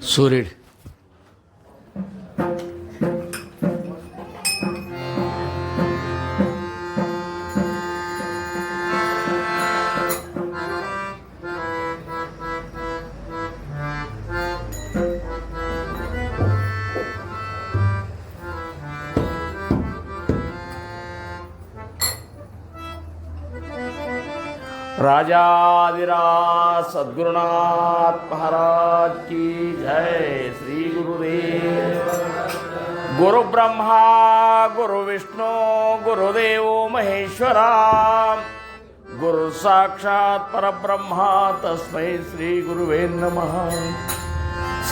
सूर्य राजाधिराज सद्गुरुनाथ महाराज की जय। श्री गुरुदेव। गुरु ब्रह्मा गुरु विष्णु गुरुदेव महेश्वरा गुरु साक्षात परब्रह्मा तस्मै श्री गुरुवे नमः।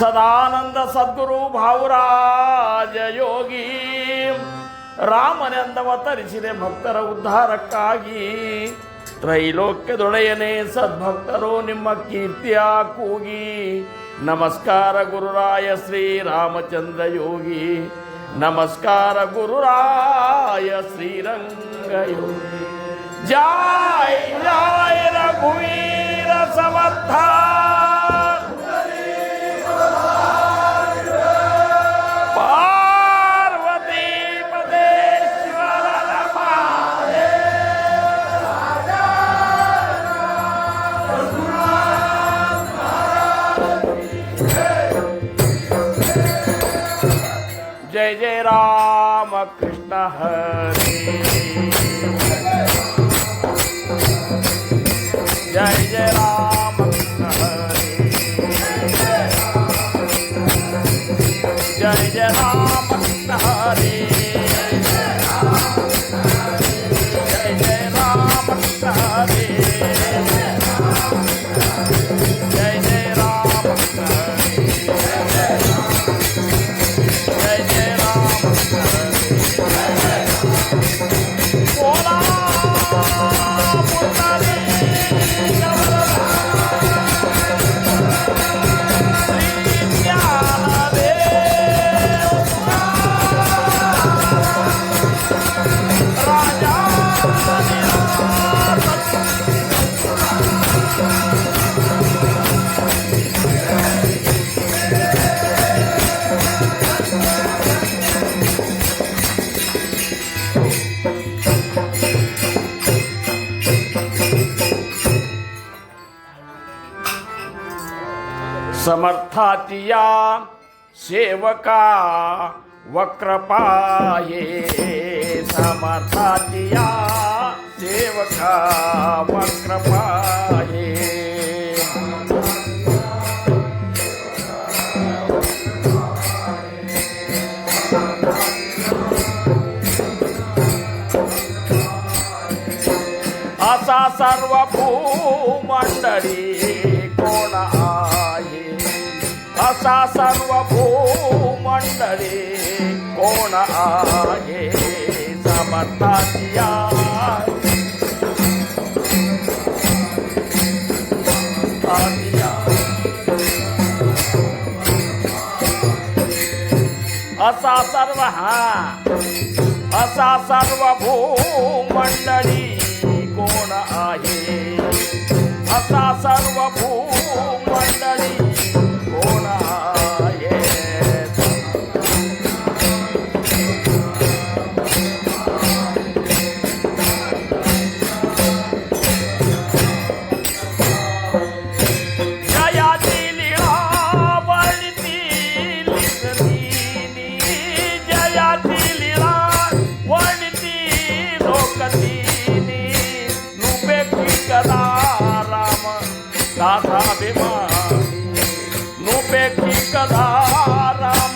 सदानंद सद्गुरु भावराज ಯೋಗಿ ರಾಮನೆಂದವತರಿಸಿದೆ ಭಕ್ತರ ಉದ್ಧಾರಕ್ಕಾಗಿ। ತ್ರೈಲೋಕ್ಯದೊಡೆಯನೇ ಸದ್ಭಕ್ತರು ನಿಮ್ಮ ಕೀರ್ತಿಯ ಕೂಗಿ। ನಮಸ್ಕಾರ ಗುರುರಾಯ ಶ್ರೀ ರಾಮಚಂದ್ರ ಯೋಗಿ, ನಮಸ್ಕಾರ ಗುರುರಾಯ ಶ್ರೀರಂಗ ಯೋಗಿ। ಜಯ ಜಯ ರಘುವೀರ ಸಮರ್ಥ जय जय राम कृष्ण हरे जय जय राम कृष्ण हरे जय जय राम कृष्ण हरे जय जय राम कृष्ण हरे जय जय राम कृष्ण समर्थातिया सेवका वक्रपाये समर्थातिया सेवका वक्रपाये। असा सर्व भूमंडळी कोण आहे, असा सर्व भूमंडळी कोण आहे। समर्थातिया असा सर्व असा सर्व भूमंडळी कोण आहे, असा सर्व भूमंडळी कोण आहे। जयाची लीळा वर्णिती लिखतीनी, जयाची लीळा वर्णिती लोकतीनी। नुपेक्षी कदा राम दासाभिमानी, नुपेक्षी कदा राम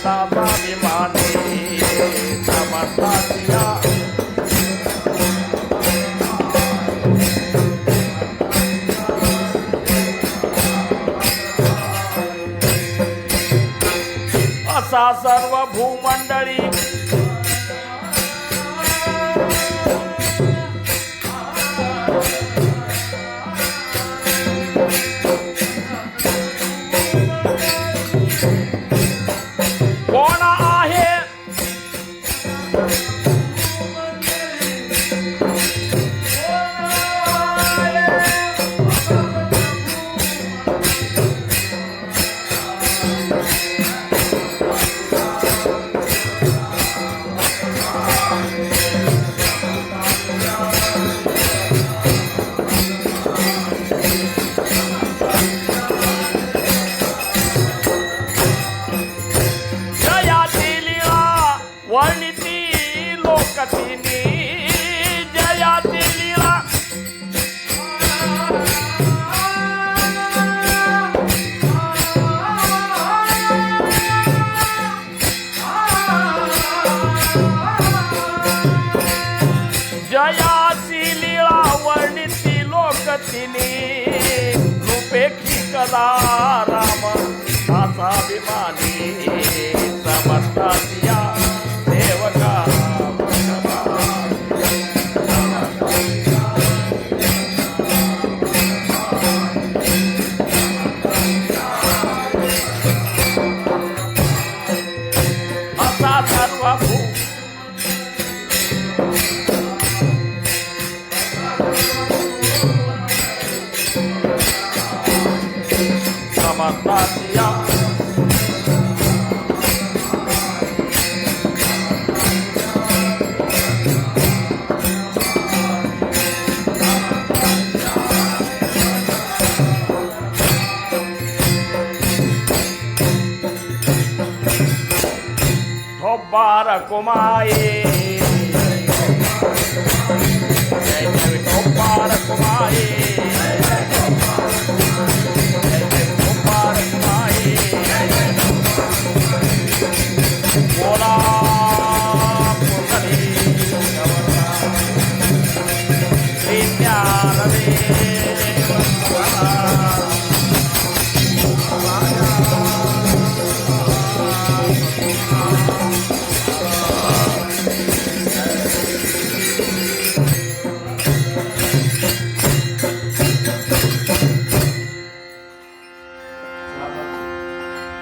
दासाभिमानी। समर्थातिया असा सर्व भूमंडळी कोण आहे, सदा राम दासाभिमानी समर्थासिया सेवका असा सर्व समर्थासिया Tobbara Kumaye Tobbara Kumaye Tobbara Kumaye Bola Putari Vidyalade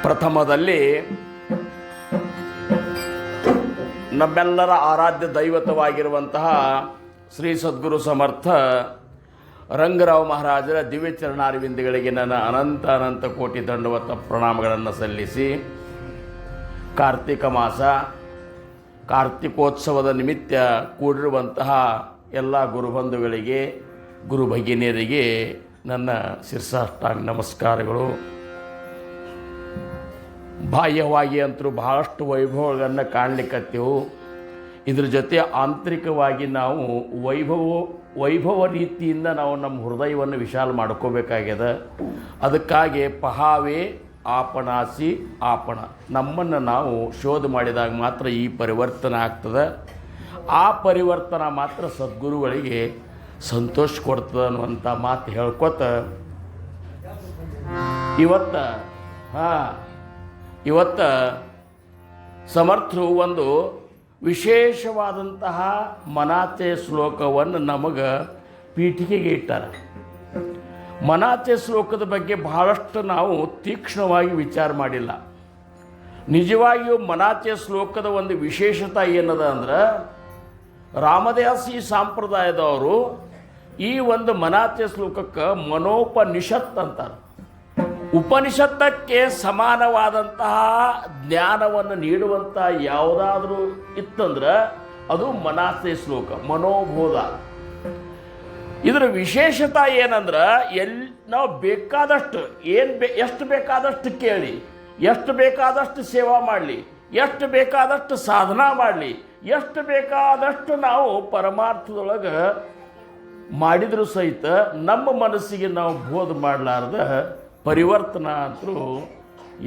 ಪ್ರಥಮದಲ್ಲಿ ನಮ್ಮೆಲ್ಲರ ಆರಾಧ್ಯ ದೈವತವಾಗಿರುವಂತಹ ಶ್ರೀ ಸದ್ಗುರು ಸಮರ್ಥ ರಂಗರಾವ್ ಮಹಾರಾಜರ ದಿವ್ಯ ಚರಣಾರವಿಂದಗಳಿಗೆ ನನ್ನ ಅನಂತ ಕೋಟಿ ದಂಡವತ ಪ್ರಣಾಮಗಳನ್ನು ಸಲ್ಲಿಸಿ ಕಾರ್ತಿಕ ಮಾಸ ಕಾರ್ತಿಕೋತ್ಸವದ ನಿಮಿತ್ತ ಕೂಡಿರುವಂತಹ ಎಲ್ಲ ಗುರುಬಂಧುಗಳಿಗೆ ಗುರು ಭಗಿನಿಯರಿಗೆ ನನ್ನ ಶಿರಸಾಷ್ಟಾಂಗ ನಮಸ್ಕಾರಗಳು. ಬಾಹ್ಯವಾಗಿ ಅಂತರೂ ಬಹಳಷ್ಟು ವೈಭವಗಳನ್ನು ಕಾಣಲಿಕ್ಕತ್ತೀವು. ಇದ್ರ ಜೊತೆ ಆಂತರಿಕವಾಗಿ ನಾವು ವೈಭವ ರೀತಿಯಿಂದ ನಾವು ನಮ್ಮ ಹೃದಯವನ್ನು ವಿಶಾಲ ಮಾಡ್ಕೋಬೇಕಾಗ್ಯದ. ಅದಕ್ಕಾಗಿ ಪಹಾವೆ ಆಪಣಾಸಿ ಆಪಣ, ನಮ್ಮನ್ನು ನಾವು ಶೋಧ ಮಾಡಿದಾಗ ಮಾತ್ರ ಈ ಪರಿವರ್ತನೆ ಆಗ್ತದೆ. ಆ ಪರಿವರ್ತನೆ ಮಾತ್ರ ಸದ್ಗುರುಗಳಿಗೆ ಸಂತೋಷ ಕೊಡ್ತದೆ ಅನ್ನುವಂಥ ಮಾತು ಹೇಳ್ಕೊತ ಇವತ್ತು ಸಮರ್ಥರು ಒಂದು ವಿಶೇಷವಾದಂತಹ ಮನಾತೆ ಶ್ಲೋಕವನ್ನು ನಮಗೆ ಪೀಠಿಕೆಗೆ ಇಟ್ಟಾರೆ. ಮನಾತೆ ಶ್ಲೋಕದ ಬಗ್ಗೆ ಬಹಳಷ್ಟು ನಾವು ತೀಕ್ಷ್ಣವಾಗಿ ವಿಚಾರ ಮಾಡಿಲ್ಲ. ನಿಜವಾಗಿಯೂ ಮನಾತೆ ಶ್ಲೋಕದ ಒಂದು ವಿಶೇಷತೆ ಏನದ ಅಂದ್ರೆ, ರಾಮದಾಸಿ ಸಂಪ್ರದಾಯದವರು ಈ ಒಂದು ಮನಾತೆ ಶ್ಲೋಕಕ್ಕೆ ಮನೋಪನಿಷತ್ ಅಂತಾರೆ. ಉಪನಿಷತ್ತಕ್ಕೆ ಸಮಾನವಾದಂತಹ ಜ್ಞಾನವನ್ನು ನೀಡುವಂಥ ಯಾವುದಾದ್ರೂ ಇತ್ತಂದ್ರೆ ಅದು ಮನಾತೆ ಶ್ಲೋಕ, ಮನೋಬೋಧ. ಇದರ ವಿಶೇಷತೆ ಏನಂದ್ರೆ, ನಾವು ಬೇಕಾದಷ್ಟು ಎಷ್ಟು ಬೇಕಾದಷ್ಟು ಕೇಳಿ, ಎಷ್ಟು ಬೇಕಾದಷ್ಟು ಸೇವಾ ಮಾಡಲಿ, ಎಷ್ಟು ಬೇಕಾದಷ್ಟು ಸಾಧನಾ ಮಾಡಲಿ, ಎಷ್ಟು ಬೇಕಾದಷ್ಟು ನಾವು ಪರಮಾರ್ಥದೊಳಗೆ ಮಾಡಿದರೂ ಸಹಿತ ನಮ್ಮ ಮನಸ್ಸಿಗೆ ನಾವು ಬೋಧ ಮಾಡಲಾರ್ದ ಪರಿವರ್ತನಾ ಅಂತೂ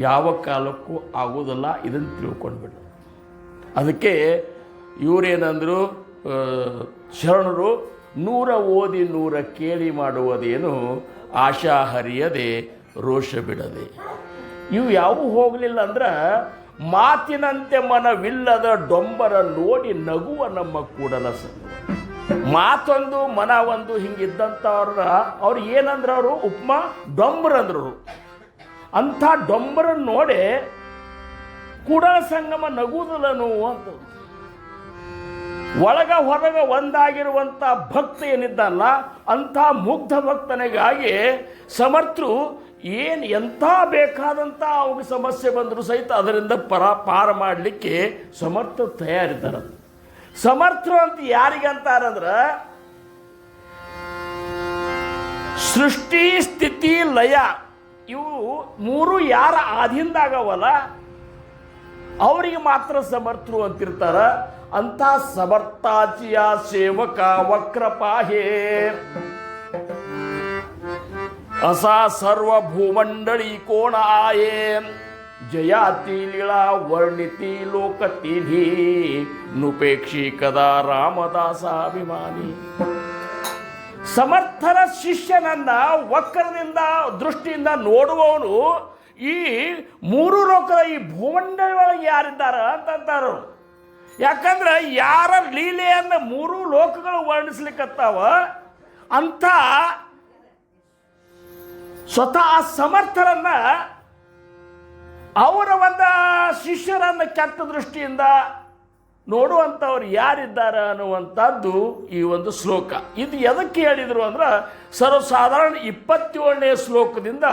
ಯಾವ ಕಾಲಕ್ಕೂ ಆಗೋದಿಲ್ಲ. ಇದನ್ನು ತಿಳ್ಕೊಂಡ್ಬಿಟ್ಟು ಅದಕ್ಕೆ ಇವರೇನಂದರು, ಶರಣರು 100 ಓದಿ 100 ಕೇಳಿ ಮಾಡುವುದೇನು, ಆಶಾ ಹರಿಯದೆ ರೋಷ ಬಿಡದೆ. ಇವು ಯಾವೂ ಹೋಗಲಿಲ್ಲ ಅಂದ್ರೆ, ಮಾತಿನಂತೆ ಮನವಿಲ್ಲದ ಡೊಂಬರ ನೋಡಿ ನಗುವ ನಮ್ಮ ಕೂಡಲ ಸಂಗ. ಮಾತೊಂದು ಮನ ಒಂದು ಹಿಂಗಿದ್ದಂಥವ್ರು ಏನಂದ್ರೆ, ಅವರು ಉಪಮಾ ಡೊಂಬರಂದ್ರು. ಅಂಥ ಡೊಂಬರನ್ನು ನೋಡಿ ಕೂಡಲ ಸಂಗಮ ನಗುವುದಿಲ್ಲನು ಅಂತ. ಒಳಗ ಹೊರಗ ಒಂದಾಗಿರುವಂಥ ಭಕ್ತ ಏನಿದ್ದಲ್ಲ, ಅಂಥ ಮುಗ್ಧ ಭಕ್ತನಿಗಾಗಿ ಸಮರ್ಥರು ಎಂಥ ಬೇಕಾದಂಥ ಅವ್ರಿಗೆ ಸಮಸ್ಯೆ ಬಂದರೂ ಸಹಿತ ಅದರಿಂದ ಪಾರ ಮಾಡಲಿಕ್ಕೆ ಸಮರ್ಥರು ತಯಾರಿದ್ದಾರೆ. ಸಮರ್ಥರು ಅಂತ ಯಾರಿಗಂತಾರಂದ್ರೆ, ಸೃಷ್ಟಿ ಸ್ಥಿತಿ ಲಯ ಇವು 3 ಯಾರ ಆಧೀನದಾಗವಲ್ಲ ಅವರಿಗೆ ಮಾತ್ರ ಸಮರ್ಥರು ಅಂತಿರ್ತಾರ. ಅಂಥ ಸಮರ್ಥಾಚಿಯ ಸೇವಕ ವಕ್ರಪಾಹೇ असा सर्व भूमंडळी कोण आहे जयाती लीळा वर्णिती लोक तिन्ही नुपेक्षी कदा रामदासाभिमानी ಸಮರ್ಥರ ಶಿಷ್ಯನನ್ನ ವಕ್ರದಿಂದ ದೃಷ್ಟಿಯಿಂದ ನೋಡುವವನು ಈ ಮೂರು ಲೋಕದ ಈ ಭೂಮಂಡಲೊಳಗೆ ಯಾರಿದ್ದಾರ ಅಂತಂತಾರು. ಯಾಕಂದ್ರೆ ಯಾರ ಲೀಲೆಯನ್ನು ಮೂರು ಲೋಕಗಳು ವರ್ಣಿಸ್ಲಿಕ್ಕತ್ತಾವ ಅಂತ ಸ್ವತಃ ಸಮರ್ಥರನ್ನ ಅವರ ಒಂದು ಶಿಷ್ಯರನ್ನು ಕೆಟ್ಟ ದೃಷ್ಟಿಯಿಂದ ನೋಡುವಂಥವ್ರು ಯಾರಿದ್ದಾರೆ ಅನ್ನುವಂಥದ್ದು ಈ ಒಂದು ಶ್ಲೋಕ. ಇದು ಎದಕ್ಕೆ ಹೇಳಿದರು ಅಂದ್ರೆ ಸರ್ವಸಾಧಾರಣ 27ನೇ ಶ್ಲೋಕದಿಂದ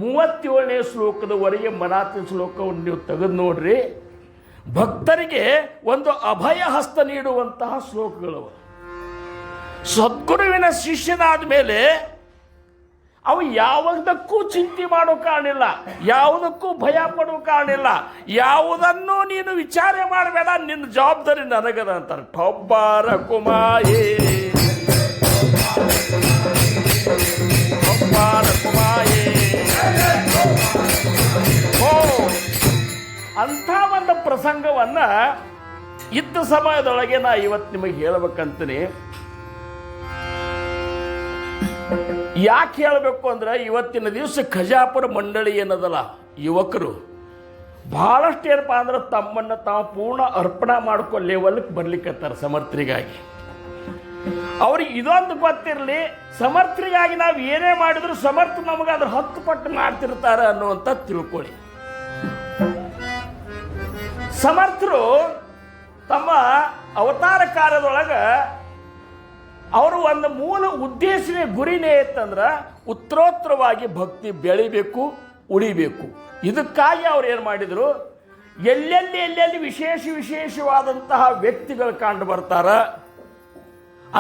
37ನೇ ಶ್ಲೋಕದವರೆಗೆ ಮರಾಠಿ ಶ್ಲೋಕವನ್ನು ನೀವು ತೆಗೆದು ನೋಡ್ರಿ. ಭಕ್ತರಿಗೆ ಒಂದು ಅಭಯ ಹಸ್ತ ನೀಡುವಂತಹ ಶ್ಲೋಕಗಳು. ಸದ್ಗುರುವಿನ ಶಿಷ್ಯನಾದ ಮೇಲೆ ಅವು ಯಾವುದಕ್ಕೂ ಚಿಂತೆ ಮಾಡೋ ಕಾರಣಿಲ್ಲ, ಯಾವುದಕ್ಕೂ ಭಯ ಪಡೋ ಕಾರಣಿಲ್ಲ, ಯಾವುದನ್ನು ನೀನು ವಿಚಾರ ಮಾಡಬೇಡ, ನಿನ್ನ ಜವಾಬ್ದಾರಿ ನನಗದ ಅಂತಾರೆ. ಟೊಬ್ಬಾರ ಕುಮಾಯೇ ಟೊಬ್ಬಾರ ಕುಮಾಯೇ ಓ ಅಂಥ ಒಂದು ಪ್ರಸಂಗವನ್ನು ಇದ್ದ ಸಮಯದೊಳಗೆ ನಾ ಇವತ್ತು ನಿಮಗೆ ಹೇಳ್ಬೇಕಂತೀನಿ. ಯಾಕೆ ಹೇಳಬೇಕು ಅಂದ್ರೆ ಇವತ್ತಿನ ದಿವಸ ಖಜಾಪುರ ಮಂಡಳಿ ಏನದಲ್ಲ, ಯುವಕರು ಭಾಳಷ್ಟು ಏನಪ್ಪ ಅಂದ್ರೆ ತಮ್ಮನ್ನು ತಾವು ಪೂರ್ಣ ಅರ್ಪಣೆ ಮಾಡ್ಕೊ ಲೆವೆಲ್ಗೆ ಬರ್ಲಿಕ್ಕತ್ತಾರೆ ಸಮರ್ಥರಿಗಾಗಿ. ಅವ್ರಿಗೆ ಇದೊಂದು ಗೊತ್ತಿರಲಿ, ಸಮರ್ಥರಿಗಾಗಿ ನಾವು ಏನೇ ಮಾಡಿದ್ರು ಸಮರ್ಥ ನಮಗೆ ಅದ್ರ 10 ಪಟ್ಟು ಮಾಡ್ತಿರ್ತಾರೆ ಅನ್ನುವಂಥ ತಿಳ್ಕೊಳ್ಳಿ. ಸಮರ್ಥರು ತಮ್ಮ ಅವತಾರ ಕಾರ್ಯದೊಳಗೆ ಅವರು ಒಂದು ಮೂಲ ಉದ್ದೇಶನೇ ಗುರಿನೇ ಇತ್ತಂದ್ರೆ ಉತ್ತರೋತ್ತರವಾಗಿ ಭಕ್ತಿ ಬೆಳಿಬೇಕು, ಉಳಿಬೇಕು. ಇದಕ್ಕಾಗಿ ಅವ್ರು ಏನು ಮಾಡಿದರು, ಎಲ್ಲೆಲ್ಲಿ ವಿಶೇಷವಾದಂತಹ ವ್ಯಕ್ತಿಗಳು ಕಂಡು ಬರ್ತಾರ,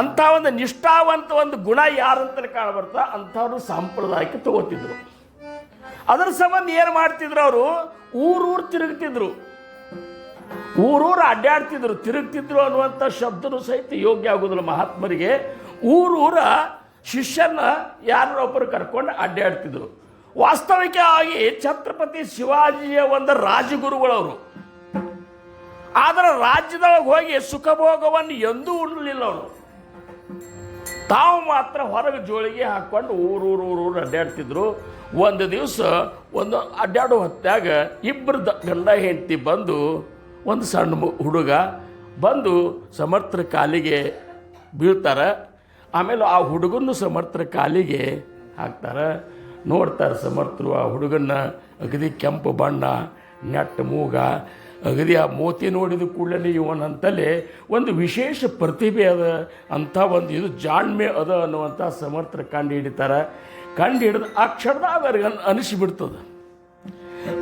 ಅಂಥ ಒಂದು ನಿಷ್ಠಾವಂತ ಒಂದು ಗುಣ ಯಾರಂತಲೇ ಕಾಣ ಬರ್ತಾ ಅಂಥವ್ರು ಸಾಂಪ್ರದಾಯಕ್ಕೆ ತಗೋತಿದ್ರು. ಅದರ ಸಂಬಂಧ ಏನು ಮಾಡ್ತಿದ್ರು, ಅವರು ಊರೂರು ತಿರುಗ್ತಿದ್ರು, ಊರೂರು ಅಡ್ಡಾಡ್ತಿದ್ರು. ತಿರುಗ್ತಿದ್ರು ಅನ್ನುವಂಥ ಶಬ್ದನೂ ಸಹಿತ ಯೋಗ್ಯ ಆಗೋದಿಲ್ಲ ಮಹಾತ್ಮರಿಗೆ. ಊರೂರ ಶಿಷ್ಯನ ಯಾರೊಬ್ಬರು ಕರ್ಕೊಂಡು ಅಡ್ಡಾಡ್ತಿದ್ರು. ವಾಸ್ತವಿಕವಾಗಿ ಛತ್ರಪತಿ ಶಿವಾಜಿಯ ಒಂದು ರಾಜಗುರುಗಳವರು. ಆದರೆ ರಾಜ್ಯದೊಳಗೆ ಹೋಗಿ ಸುಖಭೋಗವನ್ನು ಎಂದೂ ಉಣ್ಣಲಿಲ್ಲ ಅವರು. ತಾವು ಮಾತ್ರ ಹೊರಗೆ ಜೋಳಿಗೆ ಹಾಕ್ಕೊಂಡು ಊರೂರು ಅಡ್ಡಾಡ್ತಿದ್ರು. ಒಂದು ದಿವಸ ಒಂದು ಅಡ್ಡಾಡೋ ಹೊತ್ತಾಗ ಇಬ್ಬರು ಗಂಡ ಹೆಂಡತಿ ಬಂದು, ಒಂದು ಸಣ್ಣ ಹುಡುಗ ಬಂದು ಸಮರ್ಥರ ಕಾಲಿಗೆ ಬೀಳ್ತಾರೆ. ಆಮೇಲೆ ಆ ಹುಡುಗನ್ನು ಸಮರ್ಥರ ಕಾಲಿಗೆ ಹಾಕ್ತಾರೆ. ನೋಡ್ತಾರೆ ಸಮರ್ಥರು ಆ ಹುಡುಗನ್ನ, ಅಗದಿ ಕೆಂಪು ಬಣ್ಣ, ನೆಟ್ಟ ಮೂಗ, ಅಗದಿ ಆ ಮೋತಿ ನೋಡಿದ ಕೂಡಲೇ ಇವನಂತಲೇ ಒಂದು ವಿಶೇಷ ಪ್ರತಿಭೆ ಅದ, ಅಂಥ ಒಂದು ಇದು ಜಾಣ್ಮೆ ಅದ ಅನ್ನುವಂಥ ಸಮರ್ಥರ ಕಂಡು ಹಿಡಿತಾರೆ. ಕಂಡು ಹಿಡಿದು ಆ ಕ್ಷಣದಾಗ ಅವ್ರಿಗೆ ಅನಿಸಿಬಿಡ್ತದೆ,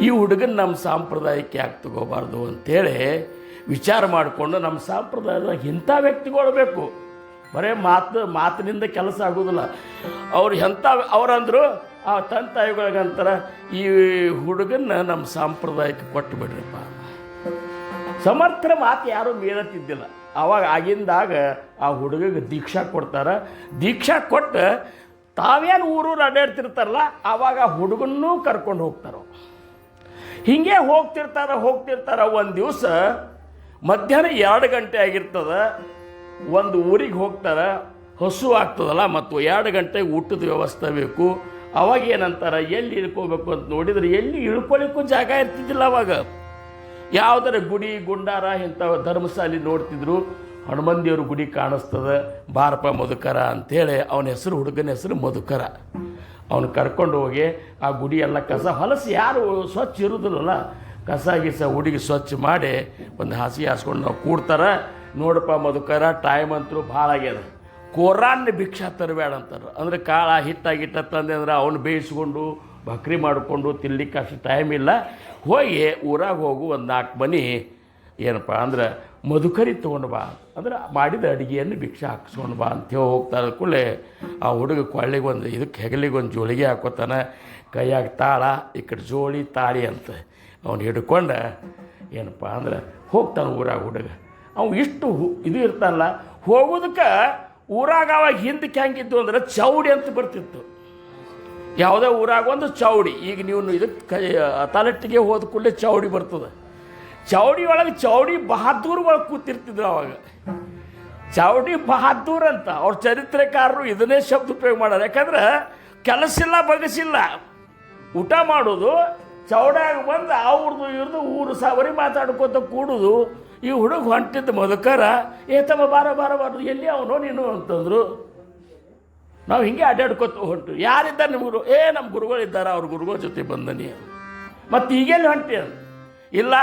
ಈ ಹುಡುಗನ ನಮ್ಮ ಸಾಂಪ್ರದಾಯಕ್ಕೆ ಯಾಕೆ ತಗೋಬಾರ್ದು ಅಂತೇಳಿ ವಿಚಾರ ಮಾಡಿಕೊಂಡು ನಮ್ಮ ಸಾಂಪ್ರದಾಯದಾಗ ಇಂಥ ವ್ಯಕ್ತಿಗಳು ಬೇಕು. ಬರೇ ಮಾತಿನಿಂದ ಕೆಲಸ ಆಗೋದಿಲ್ಲ. ಅವ್ರು ಎಂಥ ಅವರಂದರು ಆ ತಂದೆ ತಾಯಿಗಳಿಗಂತಾರ, ಈ ಹುಡುಗನ್ನ ನಮ್ಮ ಸಾಂಪ್ರದಾಯಕ್ಕೆ ಕೊಟ್ಟು ಬಿಡ್ರಿಪ್ಪ. ಸಮರ್ಥರ ಮಾತು ಯಾರೂ ಮೀರತ್ತಿದ್ದಿಲ್ಲ. ಆವಾಗ ಆಗಿಂದಾಗ ಆ ಹುಡುಗಗೆ ದೀಕ್ಷಾ ಕೊಡ್ತಾರೆ. ದೀಕ್ಷಾ ಕೊಟ್ಟು ತಾವೇನು ಊರೂರು ಅಡ್ಡಾಡ್ತಿರ್ತಾರಲ್ಲ ಆವಾಗ ಆ ಹುಡುಗನ್ನೂ ಕರ್ಕೊಂಡು ಹೋಗ್ತಾರೆ. ಹೀಗೆ ಹೋಗ್ತಿರ್ತಾರೆ. ಒಂದು ದಿವಸ ಮಧ್ಯಾಹ್ನ 2 ಗಂಟೆ ಆಗಿರ್ತದೆ. ಒಂದು ಊರಿಗೆ ಹೋಗ್ತಾರೆ, ಹಸು ಆಗ್ತದಲ್ಲ, ಮತ್ತು 2 ಗಂಟೆಗೆ ಊಟದ ವ್ಯವಸ್ಥೆ ಬೇಕು. ಅವಾಗ ಏನಂತಾರೆ, ಎಲ್ಲಿ ಇಳ್ಕೋಬೇಕು ಅಂತ ನೋಡಿದ್ರೆ ಎಲ್ಲಿ ಇಳ್ಕೊಳ್ಳಿಕ್ಕೂ ಜಾಗ ಇರ್ತಿದ್ದಿಲ್ಲ. ಅವಾಗ ಯಾವುದರ ಗುಡಿ ಗುಂಡಾರ ಇಂಥ ಧರ್ಮಶಾಲೆ ನೋಡ್ತಿದ್ರು. ಹನುಮಂದಿಯವ್ರ ಗುಡಿ ಕಾಣಿಸ್ತದೆ, ಬಾರಪ್ಪ ಮಧುಕರ ಅಂಥೇಳಿ ಅವನ ಹೆಸರು, ಹುಡುಗನ ಹೆಸರು ಮಧುಕರ. ಅವನು ಕರ್ಕೊಂಡು ಹೋಗಿ ಆ ಗುಡಿ ಎಲ್ಲ ಕಸ ಹೊಲಸು ಯಾರು ಸ್ವಚ್ಛ ಇರೋದಿಲ್ಲಲ್ಲ, ಕಸ ಗಿಸ ಹುಡುಗಿ ಸ್ವಚ್ಛ ಮಾಡಿ ಒಂದು ಹಾಸಿಗೆ ಹಾಸ್ಕೊಂಡು ನಾವು ಕೂಡ್ತಾರೆ. ನೋಡಪ್ಪ ಮಧುಕರ, ಟೈಮ್ ಅಂತರೂ ಭಾಳ ಆಗ್ಯದ, ಕೋರಾನ್ನ ಭಿಕ್ಷಾ ತರಬೇಡ ಅಂತಾರೆ. ಅಂದರೆ ಕಾಳ ಹಿಟ್ಟ ತಂದೆ ಅಂದ್ರೆ ಅವನು ಬೇಯಿಸ್ಕೊಂಡು ಭಕ್ರಿ ಮಾಡಿಕೊಂಡು ತಿನ್ಲಿಕ್ಕೆ ಅಷ್ಟು ಟೈಮ್ ಇಲ್ಲ. ಹೋಗಿ ಊರಾಗ ಹೋಗು, ಒಂದು 4 ಮನೆ ಏನಪ್ಪ ಅಂದ್ರೆ ಮಧುಕರಿ ತೊಗೊಂಡು ಬಾ ಅಂದ್ರೆ ಮಾಡಿದ ಅಡುಗೆಯನ್ನು ಭಿಕ್ಷೆ ಹಾಕಿಸ್ಕೊಂಡು ಬಾ ಅಂತೇಳಿ ಹೋಗ್ತಾರೆ. ಕೂಡಲೇ ಆ ಹುಡುಗ ಕೊಳ್ಳಿಗೆ ಒಂದು ಇದಕ್ಕೆ ಹೆಗಲಿಗೆ ಒಂದು ಜೋಳಿಗೆ ಹಾಕೋತಾನೆ, ಕೈಯಾಗ ತಾಳ, ಈ ಕಡೆ ಜೋಳಿ ತಾಳಿ ಅಂತ ಅವನು ಹಿಡ್ಕೊಂಡು ಏನಪ್ಪ ಅಂದ್ರೆ ಹೋಗ್ತಾನೆ ಊರಾಗ ಹುಡುಗ. ಅವು ಇಷ್ಟು ಇದು ಇರ್ತಾನಲ್ಲ, ಹೋಗೋದಕ್ಕೆ ಊರಾಗ ಅವಾಗ ಹಿಂದಕ್ಕೆ ಹೆಂಗಿದ್ದು ಅಂದ್ರೆ ಚೌಡಿ ಅಂತ ಬರ್ತಿತ್ತು. ಯಾವುದೇ ಊರಾಗ ಒಂದು ಚೌಡಿ. ಈಗ ನೀವು ಇದಕ್ಕೆ ತಲೆಟ್ಟಿಗೆ ಹೋದ ಕೂಡಲೇ ಚೌಡಿ ಬರ್ತದೆ. ಚೌಡಿ ಒಳಗೆ ಚೌಡಿ ಬಹದ್ದೂರ್ ಒಳಗೆ ಕೂತಿರ್ತಿದ್ರು ಅವಾಗ. ಚಾವಡಿ ಬಹಾದ್ದೂರ್ ಅಂತ ಅವ್ರ ಚರಿತ್ರೆಕಾರರು ಇದನ್ನೇ ಶಬ್ದ ಉಪಯೋಗ ಮಾಡೋರು. ಯಾಕಂದ್ರೆ ಕೆಲಸ ಇಲ್ಲ ಬಗಸಿಲ್ಲ, ಊಟ ಮಾಡೋದು, ಚೌಡ್ಯಾಗ ಬಂದು ಅವ್ರದ್ದು ಇವ್ರದ್ದು ಊರು ಸಾವರಿ ಮಾತಾಡ್ಕೊತ ಕೂಡುದು. ಈ ಹುಡುಗ ಹೊಂಟಿದ್ದ ಮಧುಕರ, ತಮ್ಮ ಬಾರ ಎಲ್ಲಿ ಅವನೋ ನೀನು ಅಂತಂದರು. ನಾವು ಹಿಂಗೆ ಅಡ್ಡಾಡ್ಕೊತ ಹೊಂಟು. ಯಾರಿದ್ದಾರೆ ನಿಮ್ಮ ಗುರು? ನಮ್ಮ ಗುರುಗಳಿದ್ದಾರೆ, ಅವ್ರ ಗುರುಗಳ ಜೊತೆ ಬಂದನಿ. ಮತ್ತು ಈಗೆಲ್ಲಿ ಹೊಂಟಿ ಅಂತ, ಇಲ್ಲ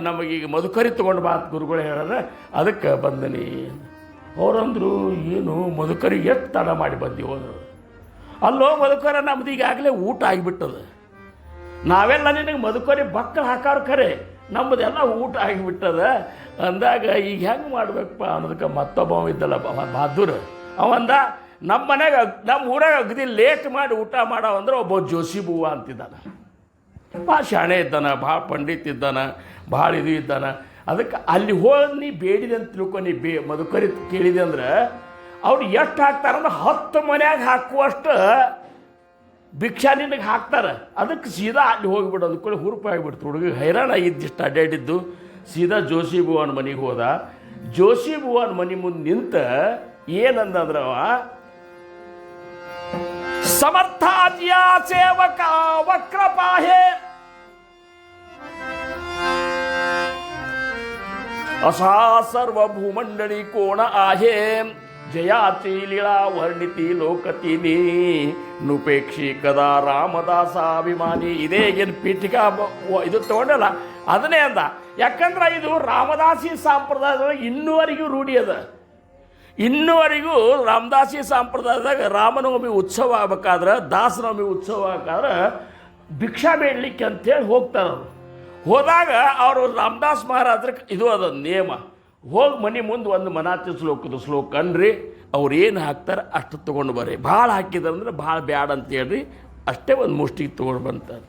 ನಮಗೀಗ ಮಧುಕರಿ ತೊಗೊಂಡು ಬಾ ಅಂತ ಗುರುಗಳು ಹೇಳ್ಯಾರ, ಅದಕ್ಕೆ ಬಂದನಿ. ಅವರಂದರು, ಏನು ಮಧುಕರಿ ಎಷ್ಟು ತಡ ಮಾಡಿ ಬಂದೀವಿ ಅಂದರು. ಅಲ್ಲೋ ಮಧುಕರ, ನಮ್ದು ಈಗಾಗಲೇ ಊಟ ಆಗಿಬಿಟ್ಟದ, ನಾವೆಲ್ಲ ನಿನಗೆ ಮಧುಕರಿ ಬಕ್ಕಲು ಹಾಕೋರು ಖರೆ, ನಮ್ಮದೆಲ್ಲ ಊಟ ಆಗಿಬಿಟ್ಟದ ಅಂದಾಗ ಈಗ ಹೆಂಗೆ ಮಾಡ್ಬೇಕಪ್ಪ ಅನ್ನೋದಕ್ಕೆ ಮತ್ತೊಬ್ಬ ಇದ್ದಲ್ಲ ಬಹದ್ದೂರ್, ಅವಂದ ನಮ್ಮ ಮನೆಗೆ ನಮ್ಮ ಊರಾಗ ಅಗದಿ ಲೇಟ್ ಮಾಡಿ ಊಟ ಮಾಡೋ ಅಂದ್ರೆ ಒಬ್ಬ ಜೋಶಿ ಬೂವ ಅಂತಿದ್ದಾನೆ. ಭಾಳ ಶಾಣೆ ಇದ್ದಾನೆ, ಭಾಳ ಪಂಡಿತ್ ಇದ್ದಾನೆ, ಭಾಳ ಇದು ಇದ್ದಾನೆ. ಅದಕ್ಕೆ ಅಲ್ಲಿ ಹೋಗಿ ನೀ ಬೇಡಿದೆ ಅಂತ ತಿಳ್ಕೊ, ನೀ ಮಧುಕರಿ ಕೇಳಿದೆ ಅಂದ್ರೆ ಅವ್ರು ಎಷ್ಟು ಹಾಕ್ತಾರಂದ್ರೆ 10 ಮನ್ಯಾಗ ಹಾಕುವಷ್ಟು ಭಿಕ್ಷಾ ನಿನಗೆ ಹಾಕ್ತಾರೆ. ಅದಕ್ಕೆ ಸೀದಾ ಅಲ್ಲಿ ಹೋಗಿಬಿಡು. ಅಂದ್ಕೊಳ್ಳಿ ಹುರುಪು ಆಗಿಬಿಡ್ತು ಹುಡುಗ, ಹೈರಾಣ ಆಗಿದ್ದಿಷ್ಟು ಅಡ್ಡಾಡಿದ್ದು. ಸೀದಾ ಜೋಶಿ ಬೂವನ ಮನೆಗೆ ಹೋದ. ಜೋಶಿ ಬೂವನ ಮನೆ ಮುಂದೆ ನಿಂತ ಏನಂದ್ರೆ ಅವ, ಸಮರ್ಥಾಜಿಯ ಸೇವಕ ವಕ್ರಪಾಹೆ ಅಸಾ ಸರ್ವಭೂಮಂಡಳಿ ಕೋಣ ಆಹೆ ಜಯಾತಿ ಲೀಳಾ ವರ್ಣಿತಿ ಲೋಕತಿನಿ ನುಪೇಕ್ಷಿ ಕದಾ ರಾಮದಾಸಾಭಿಮಾನಿ. ಇದೇ ಏನು ಪೀಠಿಕಾ ಇದು ತಗೊಂಡಲ್ಲ ಅದನ್ನೇ ಅಂದ. ಯಾಕಂದ್ರೆ ಇದು ರಾಮದಾಸಿ ಸಂಪ್ರದಾಯದೊಳಗೆ ಇನ್ನೂವರೆಗೂ ರೂಢಿ ಅದ. ಇನ್ನೂವರೆಗೂ ರಾಮದಾಸಿ ಸಂಪ್ರದಾಯದಾಗ ರಾಮನವಮಿ ಉತ್ಸವ ಆಗ್ಬೇಕಾದ್ರೆ, ದಾಸನವಮಿ ಉತ್ಸವ ಆಗ್ಬೇಕಾದ್ರೆ ಭಿಕ್ಷಾ ಬೇಡಲಿಕ್ಕೆ ಅಂತೇಳಿ ಹೋಗ್ತಾರೆ. ಅವರು ಹೋದಾಗ ಅವರು ರಾಮದಾಸ್ ಮಹಾರಾಜರಿಗೆ ಇದು ಅದ ನಿಯಮ, ಹೋಗಿ ಮನೆ ಮುಂದೆ ಒಂದು ಮನಾತಿ ಶ್ಲೋಕ ಅನ್ರಿ, ಅವ್ರು ಏನು ಹಾಕ್ತಾರೆ ಅಷ್ಟು ತೊಗೊಂಡು ಬರ್ರಿ. ಭಾಳ ಹಾಕಿದ್ರಂದ್ರೆ ಭಾಳ ಬ್ಯಾಡ ಅಂತೇಳ್ರಿ, ಅಷ್ಟೇ ಒಂದು ಮುಷ್ಟಿಗೆ ತೊಗೊಂಡು ಬಂತಾರೆ.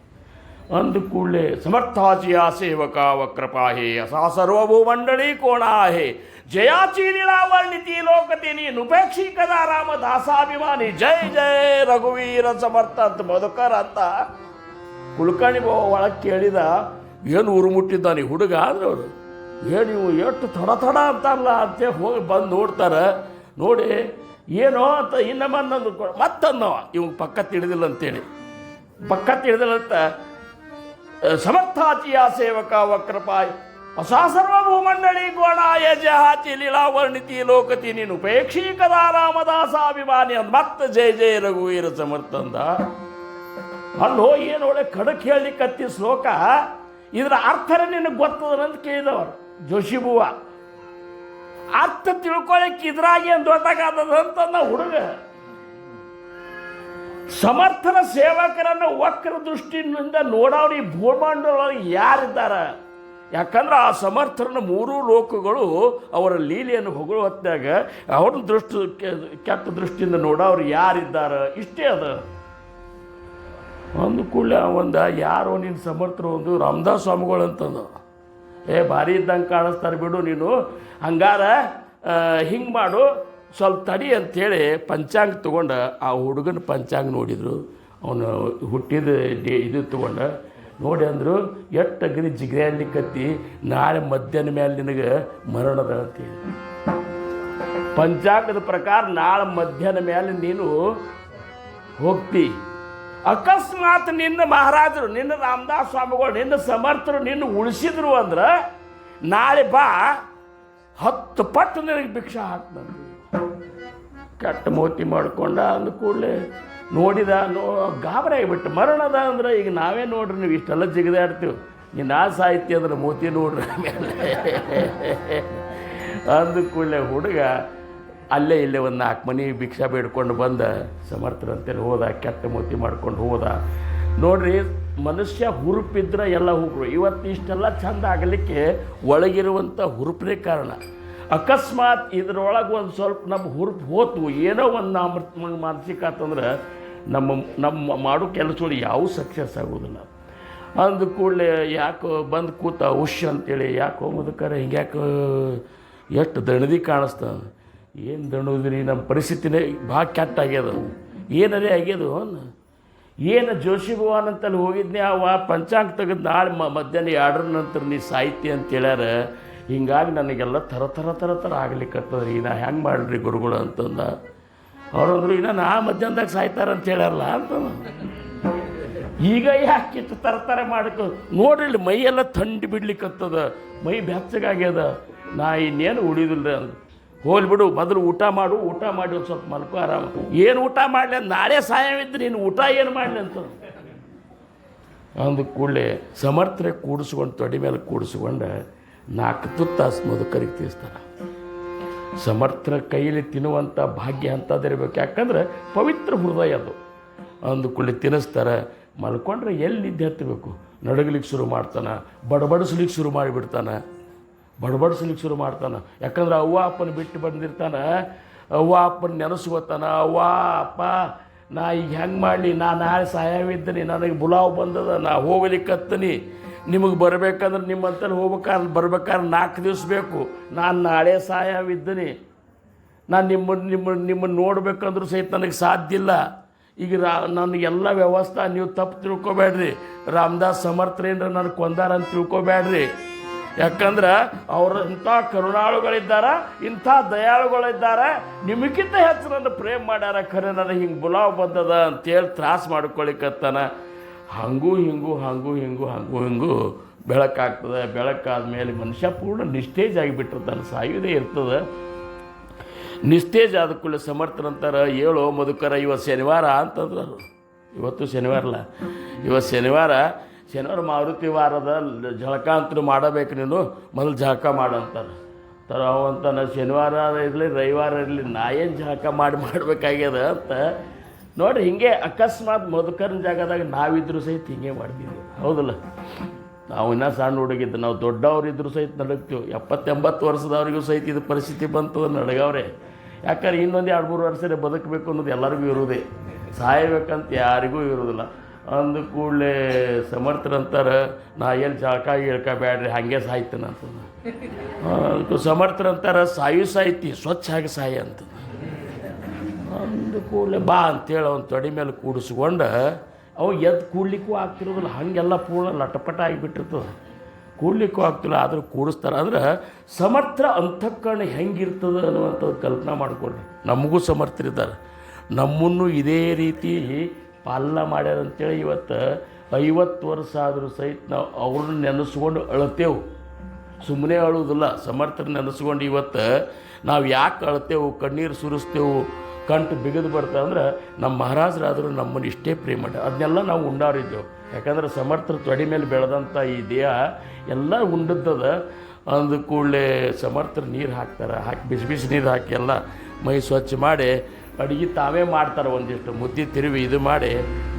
ಅಂದು ಕೂಡಲೇ ಸಮರ್ಥಾಚಿಯ ಸೇವಕ ವಕ್ರಪಾಹೆ ಅಸಾ ಸರ್ವಭೂಮಂಡಳಿ ಕೋಣಾಹೆ ಜಯಾಚಿ ಲೀಳಾವರ್ಣಿತಿ ಲೋಕತಿನಿ ನುಪೇಕ್ಷಿ ಕದಾ ರಾಮ ದಾಸಾಭಿಮಾನಿ ಜೈ ಜಯ ರಘುವೀರ ಸಮರ್ಥ ಅಂತ ಮಧುಕರ ಅಂತ ಕುಳ್ಕಣಿ ಒಳಗೆ ಕೇಳಿದ. ಏನು ಊರು ಮುಟ್ಟಿದ್ದಾನೆ ಹುಡುಗ ಅಂದ್ರೆ ಅವರು, ಏನು ಇವು ಎಷ್ಟು ಥಡ ಅಂತಾರಲ್ಲ ಅಂತೇಳಿ ಹೋಗಿ ಬಂದು ನೋಡ್ತಾರೆ. ನೋಡಿ ಏನೋ ಅಂತ ಇನ್ನು ಬಂದು ಮತ್ತಂದವ ಇವ್ ಪಕ್ಕ ತಿಳಿದಿಲ್ಲ ಅಂತೇಳಿ, ಪಕ್ಕ ತಿಳಿದಿಲ್ಲ ಅಂತ ಸಮರ್ಥಾಚಿಯ ಸೇವಕ ವಕ್ರಪಾಯ ಹೊಸ ಸರ್ವಭೂಮಂಡಳಿ ಗೋಣಾಯ ಜಹಾತಿ ಲೀಳಾವರ್ಣಿತಿ ಲೋಕತಿ ನೀನು ಉಪೇಕ್ಷಿ ಕದಾ ರಾಮದಾಸಾಭಿಮಾನಿ ಅಂದ ಮತ್ತೆ ಜಯ ಜಯ ರಘುವೀರ ಸಮರ್ಥ ಅಂದ. ಅಲ್ಲೋ ಏನು ಒಳ್ಳೆ ಖಡಕ್ ಹೇಳಲಿಕ್ಕತ್ತಿ ಶ್ಲೋಕ, ಇದರ ಅರ್ಥನೇ ನಿನಗೆ ಗೊತ್ತದಂತ ಕೇಳಿದವರು ಜೋಶಿ ಬುವ. ಅರ್ಥ ತಿಳ್ಕೊಳಕ್ಕೆ ಇದ್ರಾಗಿ ಏನು ದೊಡ್ಡಗಾದಂತ ಹುಡುಗ. ಸಮರ್ಥನ ಸೇವಕರನ್ನು ವಕ್ರ ದೃಷ್ಟಿಯಿಂದ ನೋಡೋರು ಈ ಭೂಮಂಡಲೊಳಗೆ ಯಾರಿದ್ದಾರೆ? ಯಾಕಂದ್ರೆ ಆ ಸಮರ್ಥರನ್ನ 3 ಲೋಕಗಳು ಅವರ ಲೀಲೆಯನ್ನು ಹೊಗಳು ಹೊತ್ತಾಗ ಅವ್ರ ಕೆಟ್ಟ ದೃಷ್ಟಿಯಿಂದ ನೋಡೋರು ಯಾರಿದ್ದಾರೆ? ಇಷ್ಟೇ ಅದ. ಒಂದು ಕೂಡಲೇ ಒಂದು ಯಾರೋ ನೀನು ಸಮರ್ಥರು ಒಂದು ರಾಮದಾಸ್ ಸ್ವಾಮಿಗಳು ಅಂತಂದು, ಭಾರಿ ಇದ್ದಂಗೆ ಕಾಣಿಸ್ತಾರೆ ಬಿಡು ನೀನು, ಹಂಗಾರ ಹಿಂಗೆ ಮಾಡು ಸ್ವಲ್ಪ ತಡಿ ಅಂಥೇಳಿ ಪಂಚಾಂಗ ತೊಗೊಂಡು ಆ ಹುಡುಗನ ಪಂಚಾಂಗ ನೋಡಿದರು. ಅವನು ಹುಟ್ಟಿದ ಇದು ತೊಗೊಂಡು ನೋಡಿ ಅಂದರು, ಎಷ್ಟು ಅಗ್ರಿ ಜಿಗಿಯಾಡ್ಲಿಕ್ಕತ್ತಿ, ನಾಳೆ ಮಧ್ಯಾಹ್ನ ಮೇಲೆ ನಿನಗೆ ಮರಣದ ಅಂತೇಳಿ. ಪಂಚಾಂಗದ ಪ್ರಕಾರ ನಾಳೆ ಮಧ್ಯಾಹ್ನ ಮೇಲೆ ನೀನು ಹೋಗ್ತಿ. ಅಕಸ್ಮಾತ್ ನಿನ್ನ ಮಹಾರಾಜರು, ನಿನ್ನ ರಾಮದಾಸ್ ಸ್ವಾಮಿಗಳು, ನಿನ್ನ ಸಮರ್ಥರು ನಿನ್ನ ಉಳಿಸಿದ್ರು ಅಂದ್ರೆ ನಾಳೆ ಬಾ 10 ಪಟ್ಟು ನಿನಗೆ ಭಿಕ್ಷಾ ಹಾಕ್ತಂತ. ಕೆಟ್ಟ ಮೋತಿ ಮಾಡ್ಕೊಂಡ. ಅಂದ ಕೂಡಲೇ ನೋಡಿದ, ಗಾಬರಿ ಆಗಿಬಿಟ್ಟು. ಮರಣದ ಅಂದ್ರೆ ಈಗ ನಾವೇ ನೋಡ್ರಿ, ನೀವು ಇಷ್ಟೆಲ್ಲ ಜಿಗಿದಾಡ್ತೀವಿ, ನೀನು ಆ ಸಾಹಿತ್ಯ ಅಂದ್ರೆ ಮೋತಿ ನೋಡ್ರಿ ಮೇಲೆ ಅಂದ ಕೂಡಲೇ ಹುಡುಗ ಅಲ್ಲೇ ಇಲ್ಲೇ ಒಂದು 4 ಮನೆ ಭಿಕ್ಷಾ ಬೇಡ್ಕೊಂಡು ಬಂದ. ಸಮರ್ಥರಂತೇಳಿ ಹೋದ, ಕೆಟ್ಟ ಮೋತಿ ಮಾಡ್ಕೊಂಡು ಹೋದ. ನೋಡ್ರಿ, ಮನುಷ್ಯ ಹುರುಪಿದ್ರೆ ಎಲ್ಲ ಹುರುಪು. ಇವತ್ತು ಇಷ್ಟೆಲ್ಲ ಚಂದ ಆಗಲಿಕ್ಕೆ ಒಳಗಿರುವಂಥ ಹುರುಪನೇ ಕಾರಣ. ಅಕಸ್ಮಾತ್ ಇದರೊಳಗೆ ಒಂದು ಸ್ವಲ್ಪ ನಮ್ಮ ಹುರುಪು ಹೋತು, ಏನೋ ಒಂದು ಮಾನಸಿಕ ಆತಂದ್ರೆ ನಮ್ಮ ಮಾಡೋ ಕೆಲಸಗಳು ಯಾವೂ ಸಕ್ಸಸ್ ಆಗೋದಿಲ್ಲ. ಅಂದ ಕೂಡಲೇ ಯಾಕೋ ಬಂದು ಕೂತ ಹುಷ್ ಅಂತೇಳಿ, ಯಾಕೋ ಮುದುಕರ ಹಿಂಗ್ಯಾಕೆ ಎಷ್ಟು ದಣದಿ ಕಾಣಿಸ್ತ. ಏನು ದಣುದ್ರಿ, ನಮ್ಮ ಪರಿಸ್ಥಿತಿನೇ ಭಾಳ ಕೆಟ್ಟಾಗ್ಯದ. ಏನರೇ ಆಗ್ಯದು ಏನು ಜೋಶಿ ಭವಾನ್ ಅಂತಲ್ಲಿ ಹೋಗಿದ್ನಿ, ಅವ ಪಂಚಾಂಗ ತೆಗೆದು ನಾಳೆ ಮಧ್ಯಾಹ್ನ 2 ನಂತರ ನೀ ಸಾಹಿತ್ಯ ಅಂತ ಹೇಳ್ಯಾರ. ಹಿಂಗಾಗಿ ನನಗೆಲ್ಲ ಥರ ಆಗ್ಲಿಕ್ಕತ್ತದ ರೀ, ನಾ ಹೆಂಗೆ ಮಾಡ್ರಿ ಗುರುಗಳು ಅಂತಂದ. ಅವ್ರಂದ್ರು ಇನ್ನು ನಾ ಮಧ್ಯಾಹ್ನದಾಗ ಸಾಯ್ತಾರಂತ ಹೇಳ್ಯಾರಲ್ಲ ಅಂತ. ಈಗ ಯಾಕಿತ್ತು ಥರ ಮಾಡ್ಕೊ ನೋಡ್ರಿ, ಇಲ್ಲಿ ಮೈಯೆಲ್ಲ ಥಂಡಿ ಬಿಡ್ಲಿಕ್ಕತ್ತದ, ಮೈ ಬೆಚ್ಚಗಾಗ್ಯದ, ನಾ ಇನ್ನೇನು ಉಳಿದಿಲ್ಲ ಅಂದು. ಹೋಗ್ಲಿ ಬಿಡು, ಮೊದಲು ಊಟ ಮಾಡಿ ಒಂದು ಸ್ವಲ್ಪ ಮಲ್ಕೋ ಆರಾಮ. ಏನು ಊಟ ಮಾಡಲಿ ಅಂತ, ನಾಳೆ ಸಾಯವಿದ್ದು ನೀನು ಊಟ ಏನು ಮಾಡಲಿ ಅಂತ ಅಂದ ಕೂಡಲೇ ಸಮರ್ಥರೆ ಕೂಡಿಸ್ಕೊಂಡು ತೊಡೆ ಮೇಲೆ ಕೂಡಿಸ್ಕೊಂಡು 4 ತಾಸು ಮಧುಕರಿಗೆ ತೀರಿಸ್ತಾನೆ. ಸಮರ್ಥರ ಕೈಯಲ್ಲಿ ತಿನ್ನುವಂಥ ಭಾಗ್ಯ ಅಂಥದ್ದಿರ್ಬೇಕು, ಯಾಕಂದ್ರೆ ಪವಿತ್ರ ಹೃದಯ ಅದು. ಅಂದ ಕೂಡಲೇ ತಿನ್ನಿಸ್ತಾರೆ. ಮಲ್ಕೊಂಡ್ರೆ ಎಲ್ಲಿ ನಿದ್ದೆ ಹತ್ತಬೇಕು, ನಡಗಲಿಕ್ಕೆ ಶುರು ಮಾಡ್ತಾನೆ, ಬಡಬಡಿಸ್ಲಿಕ್ಕೆ ಶುರು ಮಾಡಿಬಿಡ್ತಾನೆ. ಯಾಕಂದ್ರೆ ಅವ್ವ ಅಪ್ಪನ ಬಿಟ್ಟು ಬಂದಿರ್ತಾನೆ. ಅವ್ವ ಅಪ್ಪನ ನೆನೆಸ್ಕೋತಾನ. ಅವ್ವ ಅಪ್ಪ, ನಾ ಈಗ ಹೆಂಗೆ ಮಾಡಲಿ, ನಾ ನಾಳೆ ಸಾಯವಿದ್ದೀನಿ, ನನಗೆ ಬುಲಾವ್ ಬಂದದ, ನಾ ಹೋಗ್ಲಿಕ್ಕತ್ತೀನಿ, ನಿಮಗೆ ಬರಬೇಕಂದ್ರೆ ನಿಮ್ಮಂತಲ್ಲಿ ಬರ್ಬೇಕಾದ್ರೆ 4 ದಿವಸ ಬೇಕು, ನಾನು ನಾಳೆ ಸಾಯವಿದ್ದೀನಿ, ನಾನು ನಿಮ್ಮನ್ನು ನೋಡ್ಬೇಕಂದ್ರೂ ಸಹಿತ ನನಗೆ ಸಾಧ್ಯ ಇಲ್ಲ. ಈಗ ನನಗೆಲ್ಲ ವ್ಯವಸ್ಥೆ ನೀವು ತಪ್ಪು ತಿಳ್ಕೊಬೇಡ್ರಿ. ರಾಮದಾಸ್ ಸಮರ್ಥರೇನ್ರ ನನಗೆ ಕೊಂದಾರ ಅಂತ ತಿಳ್ಕೊಬೇಡ್ರಿ. ಯಾಕಂದ್ರೆ ಅವ್ರು ಇಂಥ ಕರುಣಾಳುಗಳಿದ್ದಾರೆ, ಇಂಥ ದಯಾಳುಗಳಿದ್ದಾರೆ, ನಿಮಗಿಂತ ಹೆಚ್ಚು ನನ್ನ ಪ್ರೇಮ ಮಾಡ್ಯಾರ, ಖರೆ ನನಗೆ ಹಿಂಗೆ ಬುಲಾವ್ ಬಂದದ ಅಂತೇಳಿ ತ್ರಾಸ ಮಾಡ್ಕೊಳಿಕತ್ತಾನ. ಹಂಗೂ ಹಿಂಗೂ ಬೆಳಕಾಗ್ತದೆ. ಬೆಳಕಾದ ಮೇಲೆ ಮನುಷ್ಯ ಪೂರ್ಣ ನಿಸ್ತೇಜ್ ಆಗಿಬಿಟ್ಟಿರ್ತಾನೆ, ಸಾಯುವುದೇ ಇರ್ತದೆ. ನಿಸ್ತೇಜ್ ಆದ ಕೂಡಲೇ ಸಮರ್ಥರಂತಾರೆ, ಹೇಳೋ ಮಧುಕರ, ಇವತ್ತು ಶನಿವಾರ ಅಂತಂದ್ರು. ಇವತ್ತು ಶನಿವಾರಲ್ಲ, ಇವತ್ತು ಶನಿವಾರ ಮಾರುತಿ ವಾರದ ಜಳಕ ಅಂತೂ ಮಾಡಬೇಕು, ನೀನು ಮೊದಲು ಜಳಕ ಮಾಡಂತಾರೆ. ಅವಂತಾನೆ ಶನಿವಾರ ಇರಲಿ ರವಿವಾರ ಇರಲಿ, ನಾ ಏನು ಜಳಕ ಮಾಡಬೇಕಾಗ್ಯದ ಅಂತ. ನೋಡಿ, ಹಿಂಗೆ ಅಕಸ್ಮಾತ್ ಮಧುಕರನ ಜಾಗದಾಗ ನಾವಿದ್ರೂ ಸಹಿತ ಹಿಂಗೆ ಮಾಡ್ತಿದ್ವಿ, ಹೌದಲ್ಲ? ನಾವು ಇನ್ನೂ ಸಣ್ಣ ಹುಡುಗಿದ್ದು, ನಾವು ದೊಡ್ಡವರಿದ್ದರೂ ಸಹಿತ ನಡಗ್ತೀವಿ. 70-80 ವರ್ಷದವ್ರಿಗೂ ಸಹಿತ ಇದು ಪರಿಸ್ಥಿತಿ ಬಂತು, ನಡಗವ್ರೆ. ಯಾಕಂದ್ರೆ ಇನ್ನೊಂದು 2-3 ವರ್ಷನೇ ಬದುಕಬೇಕು ಅನ್ನೋದು ಎಲ್ಲರಿಗೂ ಇರೋದೇ, ಸಾಯಬೇಕಂತ ಯಾರಿಗೂ ಇರೋದಿಲ್ಲ. ಅಂದ ಕೂಡಲೇ ಸಮರ್ಥರಂತಾರೆ, ನಾ ಎಲ್ಲಿ ಜಳಕ ಬೇಡ್ರಿ, ಹಾಗೆ ಸಾಯ್ತಾನೆ ಅಂತಂದು. ಅದಕ್ಕೂ ಸಮರ್ಥರಂತಾರೆ, ಸಾಯ್ತಿ ಸ್ವಚ್ಛ ಆಗಿ ಸಾಯಿ ಅಂತ. ಅಂದ ಕೂಡಲೇ ಬಾ ಅಂತೇಳಿ ಅವ್ನ ತೊಡೆ ಮೇಲೆ ಕೂಡಿಸ್ಕೊಂಡು, ಅವು ಎದ್ದು ಕೂಡ್ಲಿಕ್ಕೂ ಆಗ್ತಿರೋದಿಲ್ಲ, ಹಾಗೆಲ್ಲ ಪೂರ್ಣ ಲಟಪಟ ಆಗಿಬಿಟ್ಟಿರ್ತದೆ, ಕೂಡ್ಲಿಕ್ಕೂ ಆಗ್ತಿಲ್ಲ. ಆದರೂ ಕೂಡಿಸ್ತಾರೆ. ಅಂದ್ರೆ ಸಮರ್ಥ ಅಂತಃಕರಣ ಹೆಂಗಿರ್ತದೆ ಅನ್ನುವಂಥದ್ದು ಕಲ್ಪನೆ ಮಾಡಿಕೊಡ್ರಿ. ನಮಗೂ ಸಮರ್ಥರಿದ್ದಾರೆ, ನಮ್ಮನ್ನು ಇದೇ ರೀತಿ ಪಾಲನ ಮಾಡ್ಯಾರಂತೇಳಿ ಇವತ್ತು 50 ವರ್ಷ ಆದರೂ ಸಹಿತ ನಾವು ಅವ್ರನ್ನ ನೆನೆಸ್ಕೊಂಡು ಅಳತೇವು, ಸುಮ್ಮನೆ ಅಳುವುದಿಲ್ಲ. ಸಮರ್ಥನ ನೆನೆಸ್ಕೊಂಡು ಇವತ್ತು ನಾವು ಯಾಕೆ ಅಳತೇವು, ಕಣ್ಣೀರು ಸುರಿಸ್ತೇವು, ಕಂಟು ಬಿಗಿದು ಬರ್ತದೆ ಅಂದ್ರೆ ನಮ್ಮ ಮಹಾರಾಜರಾದರೂ ನಮ್ಮನ್ನು ಇಷ್ಟೇ ಪ್ರೇಮ ಮಾಡಿ ಅದನ್ನೆಲ್ಲ ನಾವು ಉಂಡಾರಿದ್ದೆವು. ಯಾಕಂದ್ರೆ ಸಮರ್ಥರ ತೊಡೆ ಮೇಲೆ ಬೆಳೆದಂಥ ಈ ದೇಹ ಎಲ್ಲ ಉಂಡದ್ದದ. ಅಂದ ಕೂಡಲೇ ಸಮರ್ಥರು ನೀರು ಹಾಕ್ತಾರೆ, ಬಿಸಿ ಬಿಸಿ ನೀರು ಹಾಕಿ ಎಲ್ಲ ಮೈ ಸ್ವಚ್ಛ ಮಾಡಿ ಅಡುಗೆ ತಾವೇ ಮಾಡ್ತಾರೆ. ಒಂದಿಷ್ಟು ಮುದ್ದೆ ತಿರುವಿ ಇದು ಮಾಡಿ,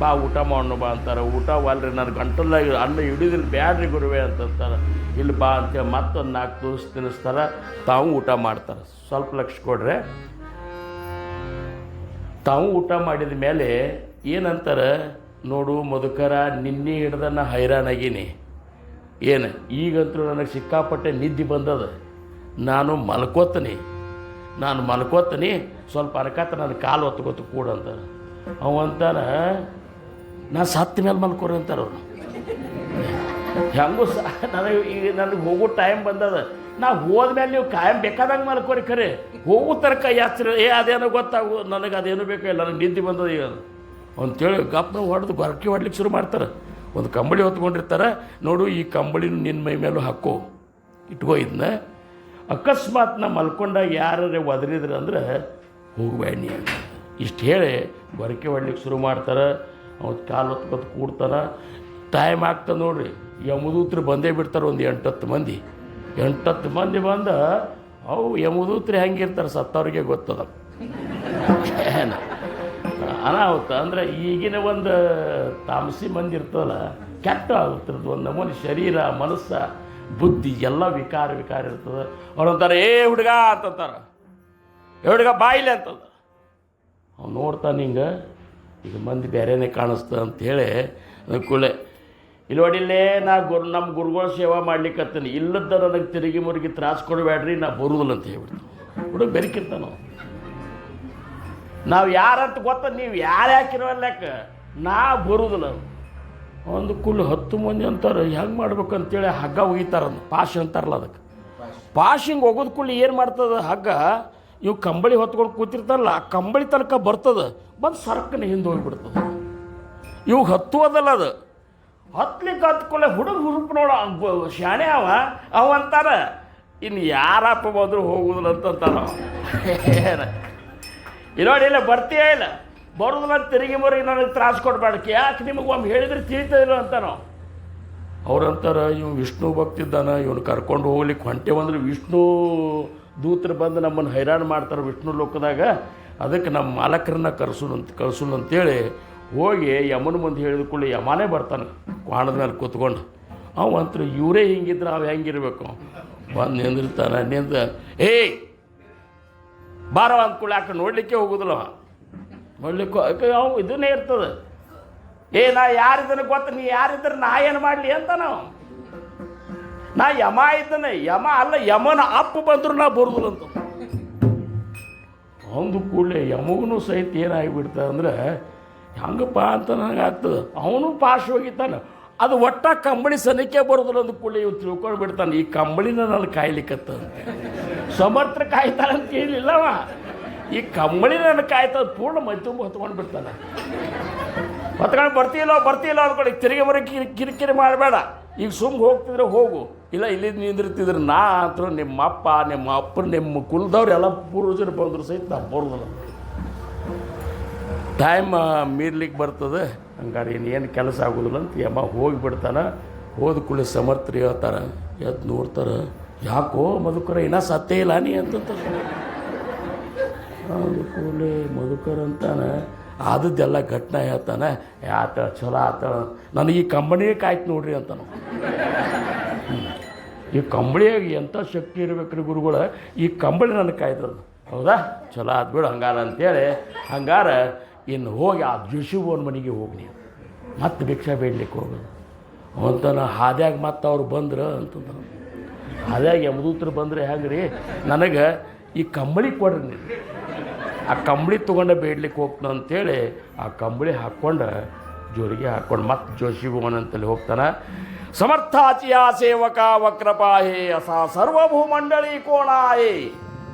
ಬಾ ಊಟ ಮಾಡೋಣ ಬಾ ಅಂತಾರೆ. ಊಟ ಅಲ್ರಿ, ನನ್ನ ಗಂಟಲಾಗಿ ಅನ್ನ ಹಿಡಿದಿಲ್ಲ, ಬ್ಯಾಡ್ರಿ ಗುರುವೆ ಅಂತಂತಾರೆ. ಇಲ್ಲಿ ಬಾ ಅಂತೇಳಿ ಮತ್ತೊಂದು 4 ದಿವಸ ತಿನ್ನಿಸ್ತಾರೆ, ತಾವು ಊಟ ಮಾಡ್ತಾರೆ. ಸ್ವಲ್ಪ ಲಕ್ಷ ಕೊಡ್ರೆ, ತಾವು ಊಟ ಮಾಡಿದ ಮೇಲೆ ಏನಂತಾರೆ, ನೋಡು ಮಧುಕರ, ನಿನ್ನೆ ಹಿಡ್ದ ನಾ ಹೈರಾಣಾಗೀನಿ, ಏನು ಈಗಂತೂ ನನಗೆ ಸಿಕ್ಕಾಪಟ್ಟೆ ನಿದ್ದೆ ಬಂದದ, ನಾನು ಮಲ್ಕೋತೀನಿ, ಸ್ವಲ್ಪ ಅನ್ಕಾತ ನನ್ನ ಕಾಲು ಹೊತ್ಕೊತ ಕೂಡಂತಾರೆ. ಅವಂತಾನ, ನಾ ಸತ್ತ ಮೇಲೆ ಮಲ್ಕೋರಿ ಅಂತಾರೆ ಅವರು. ಹೆಂಗೂ ನನಗೆ ಹೋಗೋ ಟೈಮ್ ಬಂದದ, ನಾ ಹೋದ್ಮೇಲೆ ನೀವು ಕಾಯಂ ಬೇಕಾದಂಗೆ ಮಲ್ಕೋರಿ, ಖರೆ ಹೋಗೋ ತನಕ ಯಾತ್ರೆ ಅದೇನೋ ಗೊತ್ತಾಗು, ನನಗೆ ಅದೇನು ಬೇಕಾಗಿಲ್ಲ, ನನಗೆ ನಿದ್ದೆ ಬಂದದ ಈಗ ಅಂತೇಳಿ ಗಪ್ನ ಹೊಡ್ಲಿಕ್ಕೆ ಶುರು ಮಾಡ್ತಾರೆ. ಒಂದು ಕಂಬಳಿ ಹೊತ್ಕೊಂಡಿರ್ತಾರೆ, ನೋಡು ಈ ಕಂಬಳಿನೂ ನಿನ್ನ ಮೈ ಮೇಲೂ ಹಾಕೋ, ಇಟ್ಕೋ ಇದನ್ನ. ಅಕಸ್ಮಾತ್ ನಾ ಮಲ್ಕೊಂಡಾಗ ಯಾರೇ ಒದರಿದ್ರೆ ಅಂದ್ರೆ ಹೋಗಬೇಡ ನೀ ಇಷ್ಟು ಹೇಳಿ ಗೊರಕೆ ಹೊಡ್ಲಿಕ್ಕೆ ಶುರು ಮಾಡ್ತಾರೆ. ಅವ್ನು ಕಾಲು ಹೊತ್ಕೊತ ಕೂಡ್ತಾನೆ. ಟೈಮ್ ಆಗ್ತದೆ ನೋಡ್ರಿ, ಯಮದೂತ್ರು ಬಂದೇ ಬಿಡ್ತಾರೆ. ಒಂದು 8-10 ಮಂದಿ 8-10 ಮಂದಿ ಬಂದು ಅವು ಯಮದೂತ್ರು ಹೆಂಗಿರ್ತಾರೆ ಸತ್ತವ್ರಿಗೆ ಗೊತ್ತದ. ಅನಾಹುತ ಅಂದರೆ ಈಗಿನ ಒಂದು ತಾಮಸಿ ಮಂದಿ ಇರ್ತದಲ್ಲ, ಕೆಟ್ಟ ಆಗುತ್ತಿರೋದು. ಒಂದು ನಮೂನಿ ಶರೀರ ಮನಸ್ಸು ಬುದ್ಧಿ ಎಲ್ಲ ವಿಕಾರ ಇರ್ತದೆ. ಅವ್ರಂತಾರೆ, ಏ ಹುಡುಗ ಅಂತಂತಾರೆ, ಏ ಹುಡುಗ ಬಾಯಿಲೆ ಅಂತಂದ. ಅವ್ನು ನೋಡ್ತಾನೆ ಹಿಂಗೆ, ಇದು ಮಂದಿ ಬೇರೆನೇ ಕಾಣಿಸ್ತ ಅಂಥೇಳಿ ಕೂಡಲೇ ಇಲ್ಲಿ ನೋಡಿಲ್ಲೇ ನಾ ನಮ್ಮ ಗುರುಗಳ ಸೇವಾ ಮಾಡ್ಲಿಕ್ಕತ್ತೀನಿ, ಇಲ್ಲದ ನನಗೆ ತಿರುಗಿ ಮುರುಗಿ ತ್ರಾಸು ಕೊಡಬೇಡ್ರಿ, ನಾ ಬರುವುದಿಲ್ಲ ಅಂತ ಹೇಳ್ಬಿಡ್ತು. ಹುಡುಗ ಬೆರಕಿರ್ತಾನ. ನಾವು ಯಾರಂತ ಗೊತ್ತ, ನೀವು ಯಾರು ಹಾಕಿರೋಲ್ಲಕ್ಕ ನಾ ಬರುವುದಿಲ್ಲ. ಒಂದು ಕುಲ್ 10 ಮಂದಿ ಅಂತಾರೆ, ಹೆಂಗೆ ಮಾಡ್ಬೇಕಂತೇಳಿ ಹಗ್ಗ ಒಗಿತಾರಂದು, ಪಾಶ್ ಅಂತಾರಲ್ಲ ಅದಕ್ಕೆ. ಪಾಶಿಂಗ್ ಹೋಗೋದ್ ಕೂಡಲೇ ಏನು ಮಾಡ್ತದೆ ಹಗ್ಗ ಇವು ಕಂಬಳಿ ಹೊತ್ಕೊಂಡು ಕೂತಿರ್ತಾರಲ್ಲ ಆ ಕಂಬಳಿ ತನಕ ಬರ್ತದೆ ಬಂದು ಸರ್ಕನೆ ಹಿಂದೆ ಹೋಗಿಬಿಡ್ತದೆ ಇವಾಗ ಹತ್ತುವುದಲ್ಲ ಅದು ಹತ್ಲಿಕ್ಕೆ ಹತ್ಕೊಳ್ಳೆ ಹುಡುಗ ನೋಡ ಶಾಣೆ ಅವ ಅಂತಾರ ಇನ್ನು ಯಾರಪ್ಪ ಬಂದರೂ ಹೋಗುದಿಲ್ಲ ಅಂತಂತಾರ ನೋಡಿ ಇಲ್ಲ ಬರ್ತೀಯ ಇಲ್ಲ ಬರೋದಿಲ್ಲ ತಿರುಗಿ ಮರಿಗೆ ನನಗೆ ತ್ರಾಸ ಕೊಡಬೇಡಕ್ಕೆ ಯಾಕೆ ನಿಮಗೆ ಒಮ್ಮೆ ಹೇಳಿದ್ರೆ ತಿಳಿತದಿಲ್ಲ ಅಂತ ನಾವು ಅವ್ರಂತಾರ ಇವ್ ವಿಷ್ಣು ಭಕ್ತಿದ್ದಾನ ಇವನು ಕರ್ಕೊಂಡು ಹೋಗ್ಲಿಕ್ಕೆ ಹೊಂಟೇವಂದ್ರೆ ವಿಷ್ಣು ದೂತರು ಬಂದು ನಮ್ಮನ್ನು ಹೈರಾಣ ಮಾಡ್ತಾರೆ ವಿಷ್ಣು ಲೋಕದಾಗ ಅದಕ್ಕೆ ನಮ್ಮ ಮಾಲಕರನ್ನ ಕಳ್ಸೋಣ ಅಂತೇಳಿ ಹೋಗಿ ಯಮನ ಮುಂದೆ ಹೇಳಿದ ಕೂಡಲೇ ಯಮನೇ ಬರ್ತಾನೆ ಕ್ವಾಣದ ಮೇಲೆ ಕೂತ್ಕೊಂಡು ಅವಂತರ ಇವರೇ ಹಿಂಗಿದ್ರೆ ಅವು ಹೆಂಗಿರ್ಬೇಕು ಬಂದು ನಿಂದಿರ್ತಾನೆ ನಿಂದ ಏಯ್ ಬಾರವ ಅಂದ್ಕೊಳ್ಳಿ ಯಾಕೆ ನೋಡಲಿಕ್ಕೆ ಹೋಗೋದಿಲ್ಲ ನೋಡ್ಲಿಕ್ಕೆ ಅವು ಇದನ್ನೇ ಇರ್ತದೆ ನಾ ಯಾರಿದ್ದಾನೆ ಗೊತ್ತ ನೀ ಯಾರಿದ್ರೆ ನಾ ಏನು ಮಾಡಲಿ ಅಂತ ನಾವು ನಾ ಯಮ ಇದ್ದಾನೆ ಯಮ ಅಲ್ಲ ಯಮನ ಅಪ್ಪ ಬಂದ್ರು ನಾ ಬರುದಿಲ್ಲ ಅಂತ ಒಂದು ಕೂಡಲೇ ಯಮಗೂ ಸಹಿತ ಏನಾಗಿಬಿಡ್ತದೆ ಅಂದ್ರೆ ಹೆಂಗಪ್ಪ ಅಂತ ನನಗೆ ಆಗ್ತದೆ ಅವನು ಪಾಶ್ ಹೋಗಿತ್ತಾನೆ ಅದು ಒಟ್ಟ ಕಂಬಳಿ ಸನಿಕೆ ಬರೋದಿಲ್ಲ ಅಂದ ಕೂಡಲೇ ಇವು ತಿಳ್ಕೊಂಡು ಬಿಡ್ತಾನೆ ಈ ಕಂಬಳಿನ ನಾನು ಕಾಯ್ಲಿಕ್ಕತ್ತದ ಸಮರ್ಥ ಕಾಯ್ತಾನೆ ಅಂತ ಕೇಳಲಿಲ್ಲವ ಈ ಕಂಬಳಿ ನನ್ನ ಕಾಯ್ತದ ಪೂರ್ಣ ಮೈ ತುಂಬ ಹೊತ್ಕೊಂಡು ಬಿಡ್ತಾನೆ ಹೊತ್ಕೊಂಡು ಬರ್ತೀಯಿಲ್ಲ ಅಂದ್ಕೊಳ್ಳಿ ತಿರುಗಿ ಬರೋಕ್ಕೆ ಕಿರಿಕಿರಿ ಮಾಡಬೇಡ ಈಗ ಸುಮ್ಮ ಹೋಗ್ತಿದ್ರೆ ಹೋಗು ಇಲ್ಲ ಇಲ್ಲಿ ನಿಂದಿರ್ತಿದ್ರೆ ನಾ ಅಂತ ನಿಮ್ಮ ಅಪ್ಪ ನಿಮ್ಮ ಅಪ್ಪನ ನಿಮ್ಮ ಕುಲದವ್ರು ಎಲ್ಲ ಪೂರ್ವಜರು ಬಂದರು ಸಹಿತ ನಾ ಬರೋದಿಲ್ಲ ಟೈಮ್ ಮೀರ್ಲಿಕ್ಕೆ ಬರ್ತದೆ ಹಂಗಾರೆ ಇನ್ನೇನು ಕೆಲಸ ಆಗೋದಿಲ್ಲ ಅಂತ ಯಮ್ಮ ಹೋಗಿಬಿಡ್ತಾನೆ ಹೋದ ಕೂಡಲೇ ಸಮರ್ಥರು ಹೇಳ್ತಾರೆ ಎದ್ದು ನೋಡ್ತಾರೆ ಯಾಕೋ ಮಧುಕರ ಇನ್ನೂ ಸತ್ತೇ ಇಲ್ಲ ನೀ ಅಂತಂತಾರೆ ಅದು ಕೂಡಲೇ ಮಧುಕರ ಅಂತಾನೆ ಆದದ್ದೆಲ್ಲ ಘಟನೆ ಹೇಳ್ತಾನೆ ಆತ ಚಲೋ ಆತ ನನಗೆ ಈ ಕಂಬಳಿಗೆ ಕಾಯ್ತು ನೋಡ್ರಿ ಅಂತ ನಾವು ಈ ಕಂಬಳಿಯಾಗಿ ಎಂಥ ಶಕ್ತಿ ಇರ್ಬೇಕ್ರಿ ಗುರುಗಳ ಈ ಕಂಬಳಿ ನನಗೆ ಕಾಯ್ತದ ಹೌದಾ ಚಲೋ ಆದ್ ಬಿಡು ಹಂಗಾರ ಅಂತೇಳಿ ಹಂಗಾರ ಇನ್ನು ಹೋಗಿ ಆ ಜೋಶಿಬೋನ ಮನೆಗೆ ಹೋಗಿ ನೀವು ಮತ್ತೆ ಭಿಕ್ಷಾ ಬೇಡ್ಲಿಕ್ಕೆ ಹೋಗೋದು ಅಂತಾನ ಹಾದ್ಯಾಗ ಮತ್ತೆ ಅವ್ರು ಬಂದ್ರೆ ಅಂತಂದ್ರೆ ಹಾದ್ಯಾಗ ಯಮದೂತರು ಬಂದರೆ ಹೆಂಗೆ ರೀ ನನಗೆ ಈ ಕಂಬಳಿ ಕೊಡ್ರಿ ನೀವು ಆ ಕಂಬಳಿ ತೊಗೊಂಡು ಬೇಡ್ಲಿಕ್ಕೆ ಹೋಗ್ತಾನೆ ಅಂತೇಳಿ ಆ ಕಂಬಳಿ ಹಾಕ್ಕೊಂಡು ಜೋರಿಗೆ ಹಾಕ್ಕೊಂಡು ಮತ್ತೆ ಜೋಶಿಬೋನ ಅಂತೇಳಿ ಹೋಗ್ತಾನೆ ಸಮರ್ಥಾಚಿಯ ಸೇವಕ ವಕ್ರಪಾಹೇ ಅಸ ಸರ್ವಭೂಮಂಡಳಿ ಕೋಣಾಯೇ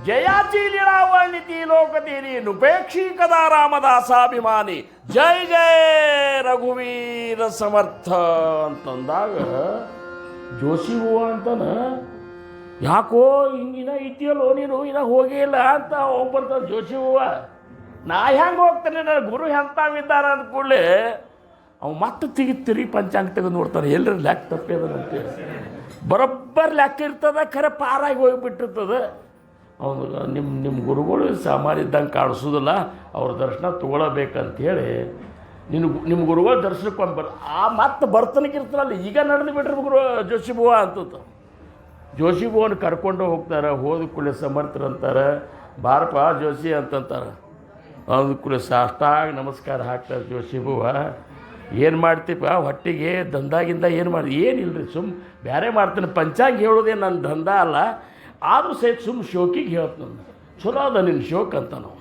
ಜಯಾಚಿ ಲೀಲಾವರ್ಣಿತಿ ಲೋಕತೀರಿ ನುಪೇಕ್ಷಿ ಕದಾ ರಾಮದಾಸಾಭಿಮಾನಿ ಜೈ ಜಯ ರಘುವೀರ ಸಮರ್ಥ ಅಂತಂದಾಗ ಜೋಶಿ ಹೂವ ಅಂತಾನ ಯಾಕೋ ಹಿಂಗಿನ ಇದೆಯಲ್ಲೋ ನೀನು ಇನ್ನ ಹೋಗೇ ಇಲ್ಲ ಅಂತ ಹೋಗ್ಬರ್ತಾನೆ ಜೋಶಿ ಹೂವ ನಾ ಹೆಂಗೆ ಹೋಗ್ತಾನೆ ನನ್ನ ಗುರು ಎಂತಾವಿದ್ದಾರ ಅಂದ ಕೂಡಲೇ ಅವು ಮತ್ತೆ ತಿರುಗಿ ಪಂಚಾಂಗ ತೆಗೆದು ನೋಡ್ತಾನೆ ಎಲ್ಲರ ಲೆಕ್ಕ ತಪ್ಪಿದಂತೇಳಿ ಬರೋಬ್ಬರ್ ಲೆಕ್ಕ ಇರ್ತದೆ ಖರೆ ಪಾರಾಗಿ ಹೋಗಿಬಿಟ್ಟಿರ್ತದೆ ಅವನು ನಿಮ್ಮ ಗುರುಗಳು ಸಾಮಾನ್ಯ ಇದ್ದಂಗೆ ಕಾಣಿಸೋದಿಲ್ಲ ಅವ್ರ ದರ್ಶನ ತೊಗೊಳಬೇಕಂತೇಳಿ ನಿಮ್ಮ ಗುರುಗಳು ದರ್ಶನಕ್ಕೆ ಒಂದು ಮತ್ತೆ ಬರ್ತನಕ್ಕೆ ಇರ್ತಾರಲ್ಲ ಈಗ ನಡೆದು ಬಿಟ್ರೆ ಗುರು ಜೋಶಿ ಬುವ ಅಂತಂತ ಜೋಶಿ ಬುವನ ಕರ್ಕೊಂಡು ಹೋಗ್ತಾರೆ ಹೋದ ಕೂಡಲೇ ಸಮರ್ಥರು ಅಂತಾರೆ ಬಾರಪ್ಪ ಜೋಶಿ ಅಂತಂತಾರೆ ಹೋದ ಕೂಡಲೇ ಸಾಷ್ಟಾಗ ನಮಸ್ಕಾರ ಹಾಕ್ತಾರೆ ಜೋಶಿ ಬುವ ಏನು ಮಾಡ್ತೀಪ ಹೊಟ್ಟಿಗೆ ದಂದಾಗಿಂದ ಏನು ಮಾಡಿ ಏನಿಲ್ಲ ರೀ ಬೇರೆ ಮಾಡ್ತೀನಿ ಪಂಚಾಂಗ ಹೇಳೋದೇ ನನ್ನ ದಂಧ ಅಲ್ಲ ಆದರೂ ಸಹಿತ ಶೋಕಿಗೆ ಹೇಳ್ತ ನಾನು ಚಲೋ ಅದ ನಿನ್ನ ಶೋಕ್ ಅಂತ ನಾವು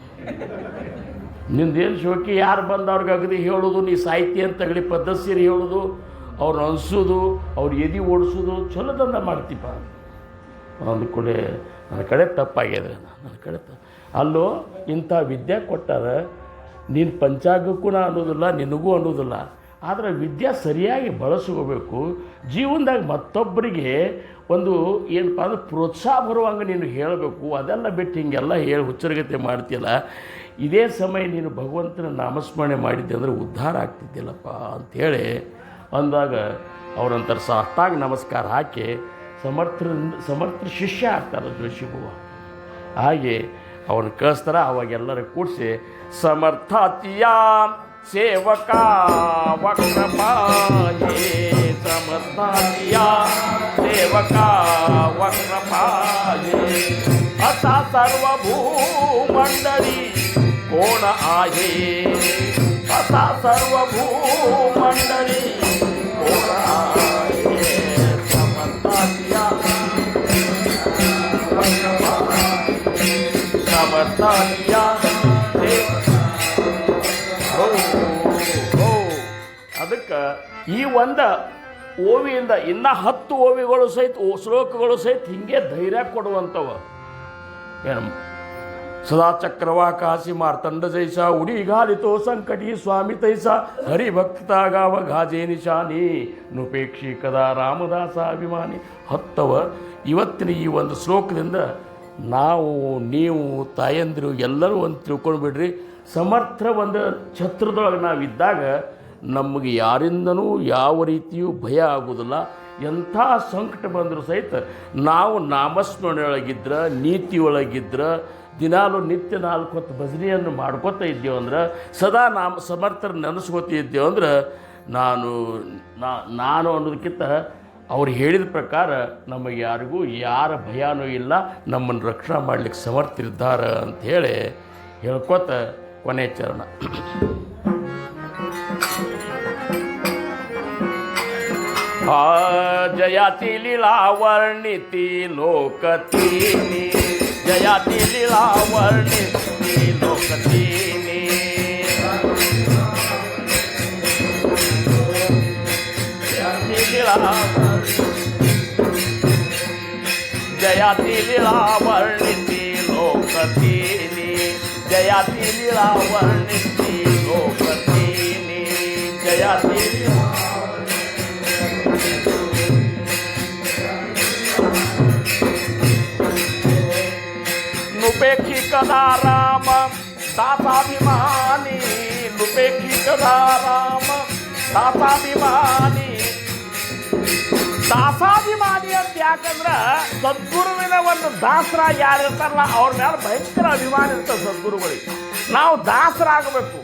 ನಿಂದೇನು ಶೋಕಿ ಯಾರು ಬಂದು ಅವ್ರಿಗೆ ಅಗದಿ ಹೇಳೋದು ನೀ ಸಾಹಿತ್ಯ ಅಂತ ತಗಡಿ ಪದ್ಧತಿ ಸೇರಿ ಹೇಳೋದು ಅವ್ರನ್ನ ಅನಿಸೋದು ಅವ್ರು ಎದಿ ಓಡಿಸೋದು ಚಲೋ ದಂಧ ಮಾಡ್ತೀಪ ಅಂದ ಕೂಡಲೇ ನನ್ನ ಕಡೆ ತಪ್ಪಾಗ್ಯದ ನನ್ನ ಕಡೆ ಅಲ್ಲೋ ಇಂಥ ವಿದ್ಯೆ ಕೊಟ್ಟಾರ ನೀನು ಪಂಚಾಂಗಕ್ಕೂ ನಾ ಅನ್ನೋದಿಲ್ಲ ನಿನಗೂ ಅನ್ನೋದಿಲ್ಲ ಆದರೆ ವಿದ್ಯೆ ಸರಿಯಾಗಿ ಬಳಸ್ಕೋಬೇಕು ಜೀವನದಾಗ ಮತ್ತೊಬ್ಬರಿಗೆ ಒಂದು ಏನಪ್ಪ ಅಂದ್ರೆ ಪ್ರೋತ್ಸಾಹ ಬರುವಂಗೆ ನೀನು ಹೇಳಬೇಕು ಅದೆಲ್ಲ ಬಿಟ್ಟು ಹಿಂಗೆಲ್ಲ ಹೇಳಿ ಹುಚ್ಚರಗತೆ ಮಾಡ್ತೀಯಲ್ಲ ಇದೇ ಸಮಯ ನೀನು ಭಗವಂತನ ನಾಮಸ್ಮರಣೆ ಮಾಡಿದ್ದೆ ಅಂದರೆ ಉದ್ಧಾರ ಆಗ್ತಿದ್ದಿಲ್ಲಪ್ಪ ಅಂಥೇಳಿ ಅಂದಾಗ ಅವ್ರಂತಾರೆ ಸಾಷ್ಟಾಗ ನಮಸ್ಕಾರ ಹಾಕಿ ಸಮರ್ಥ ಶಿಷ್ಯ ಆಗ್ತಾರೆ ಜೋಶಿ ಬುವ ಹಾಗೆ ಅವನು ಕಳಿಸ್ತಾರೆ ಅವಾಗೆಲ್ಲರೂ ಕೂಡಿಸಿ ಸಮರ್ಥಾತಿಯ ಸೇವಕ ವಕ್ರಪಾಹೇ ಸಮರ್ಥಾತಿಯ ಸೇವಕ ವಕ್ರಪಾಹೇ ಅಸ ಸರ್ವಭೂಮಂಡಳಿ ಕೋಣ आहे ಅಸ ಸರ್ವಭೂಮಂಡಳಿ ಕೋಣ आहे ಸಮರ್ಥಾತಿಯ ಸಮರ್ಥಾತಿಯ ಅದಕ್ಕೆ ಈ ಓವಿಯಿಂದ ಇನ್ನು 10 ಓವಿಗಳು ಸಹಿತ ಶ್ಲೋಕಗಳು ಸಹಿತ ಹಿಂಗೆ ಧೈರ್ಯ ಕೊಡುವಂಥವ. ಏನು ಸದಾ ಚಕ್ರವಾಕಾಸಿ ಮಾರ್ತಂಡ ಜೈಸ ಉಡಿಗಾಲಿತೋ ಸಂಕಟಿ ಸ್ವಾಮಿ ತೈಸ ಹರಿಭಕ್ತ ಗಾವ ಗಾಜೆ ನಿಶಾನಿ ನುಪೇಕ್ಷಿ ಕದಾ ರಾಮದಾಸ ಅಭಿಮಾನಿ 10. ಇವತ್ತಿನ ಈ ಒಂದು ಶ್ಲೋಕದಿಂದ ನಾವು ನೀವು ತಾಯಂದಿರು ಎಲ್ಲರೂ ಒಂದು ತಿಳ್ಕೊಂಡ್ಬಿಡ್ರಿ. ಸಮರ್ಥ ಒಂದು ಛತ್ರದೊಳಗೆ ನಾವಿದ್ದಾಗ ನಮಗೆ ಯಾರಿಂದನೂ ಯಾವ ರೀತಿಯೂ ಭಯ ಆಗೋದಿಲ್ಲ. ಎಂಥ ಸಂಕಟ ಬಂದರೂ ಸಹಿತ ನಾವು ನಾಮಸ್ಮರಣೆಯೊಳಗಿದ್ರೆ, ನೀತಿಯೊಳಗಿದ್ರೆ, ದಿನಾಲು ನಿತ್ಯ 4 ಹೊತ್ತು ಭಜನೆಯನ್ನು ಮಾಡ್ಕೋತಾ ಇದ್ದೇವಂದ್ರೆ, ಸದಾ ಸಮರ್ಥರು ನೆನೆಸ್ಕೋತಾ ಇದ್ದೇವಂದ್ರೆ, ನಾನು ಅನ್ನೋದಕ್ಕಿಂತ ಅವ್ರು ಹೇಳಿದ ಪ್ರಕಾರ ನಮಗೆ ಯಾರಿಗೂ ಯಾರ ಭಯನೂ ಇಲ್ಲ, ನಮ್ಮನ್ನು ರಕ್ಷಣೆ ಮಾಡಲಿಕ್ಕೆ ಸಮರ್ಥರಿದ್ದಾರೆ ಅಂಥೇಳಿ ಹೇಳ್ಕೊತ ಕೊನೆ ಚರಣ. जयाती लीला वर्णिती लोकतीनी, जयाती लीला वर्णिती लोकतीनी, जयाती लीला वर्णिती लोकतीनी, जयाती लीला वर्णिती लोकतीनी, जयाती नुपेक्षी कदा राम दासाभिमानी, नुपेक्षी कदा राम दासाभिमानी. ದಾಸಾಭಿಮಾನಿ ಅಂತ ಯಾಕಂದ್ರೆ ಸದ್ಗುರುವಿನ ಒಂದು ದಾಸರಾಗಿ ಯಾರು ಇರ್ತಾರಲ್ಲ ಅವ್ರ ಮೇಲೆ ಭಯಂಕರ ಅಭಿಮಾನ ಇರ್ತದೆ ಸದ್ಗುರುಗಳಿಗೆ. ನಾವು ದಾಸರಾಗಬೇಕು,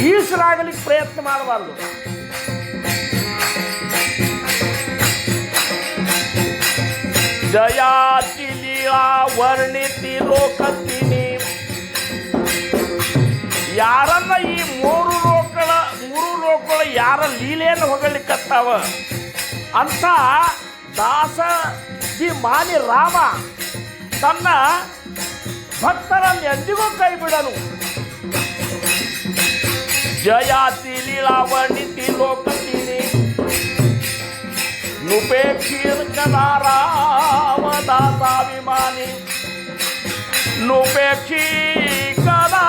ಈಶರಾಗಲಿಕ್ಕೆ ಪ್ರಯತ್ನ ಮಾಡಬಾರ್ದು. जयाती लीला वर्णिती लोकतीनी. ಯಾರನ್ನ ಈ ಮೂರು ಲೋಕಗಳ ಯಾರ ಲೀಲೆಯನ್ನು ಹೊಗಳಿಕತ್ತಾವ ಅಂತ ದಾಸಾಭಿಮಾನಿ ರಾಮ ತನ್ನ ಭಕ್ತರನ್ನು ಎಂದಿಗೂ ಕೈ ಬಿಡನು. ಜಯಾತಿ ಲೀಲಾ ವರ್ಣಿತಿ ಲೋಕತೀನಿ, नुपेक्षी कदा राम दासाभिमानी, नुपेक्षी कदा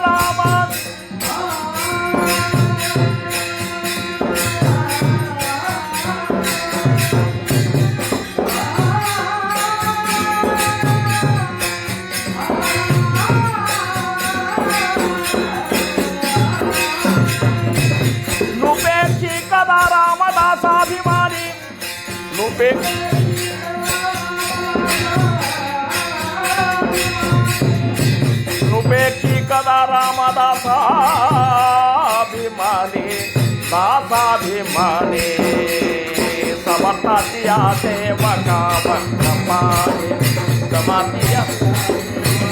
राम कदा रामदासाभिमानी, नुपेक्षी कदा रामदासाभिमानी, दासाभिमानी. समर्थातिया सेवका वक्रपाणी, समातिया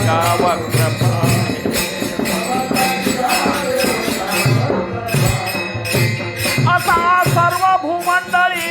का वक्रपाणी. असा सर्व भूमंडळी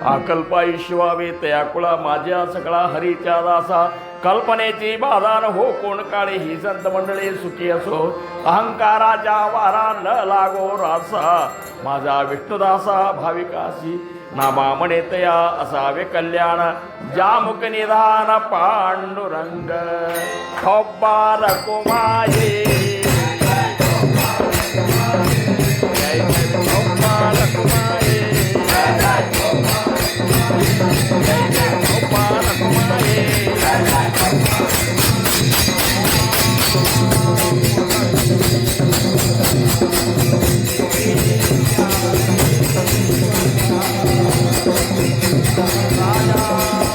अकल्प आयुष्यवावे तया कुळा माझ्या सगळा हरीच्या दासा कल्पनेची बाधान हो कोण काळे ही संत मंडळी सुखी असो अहंकाराच्या वारा न लागो रासा माझा विष्णुदासा भाविकासी नामा म्हणे तया असावे कल्याण जामुक निधान पांडुरंग खब्बार कुमाये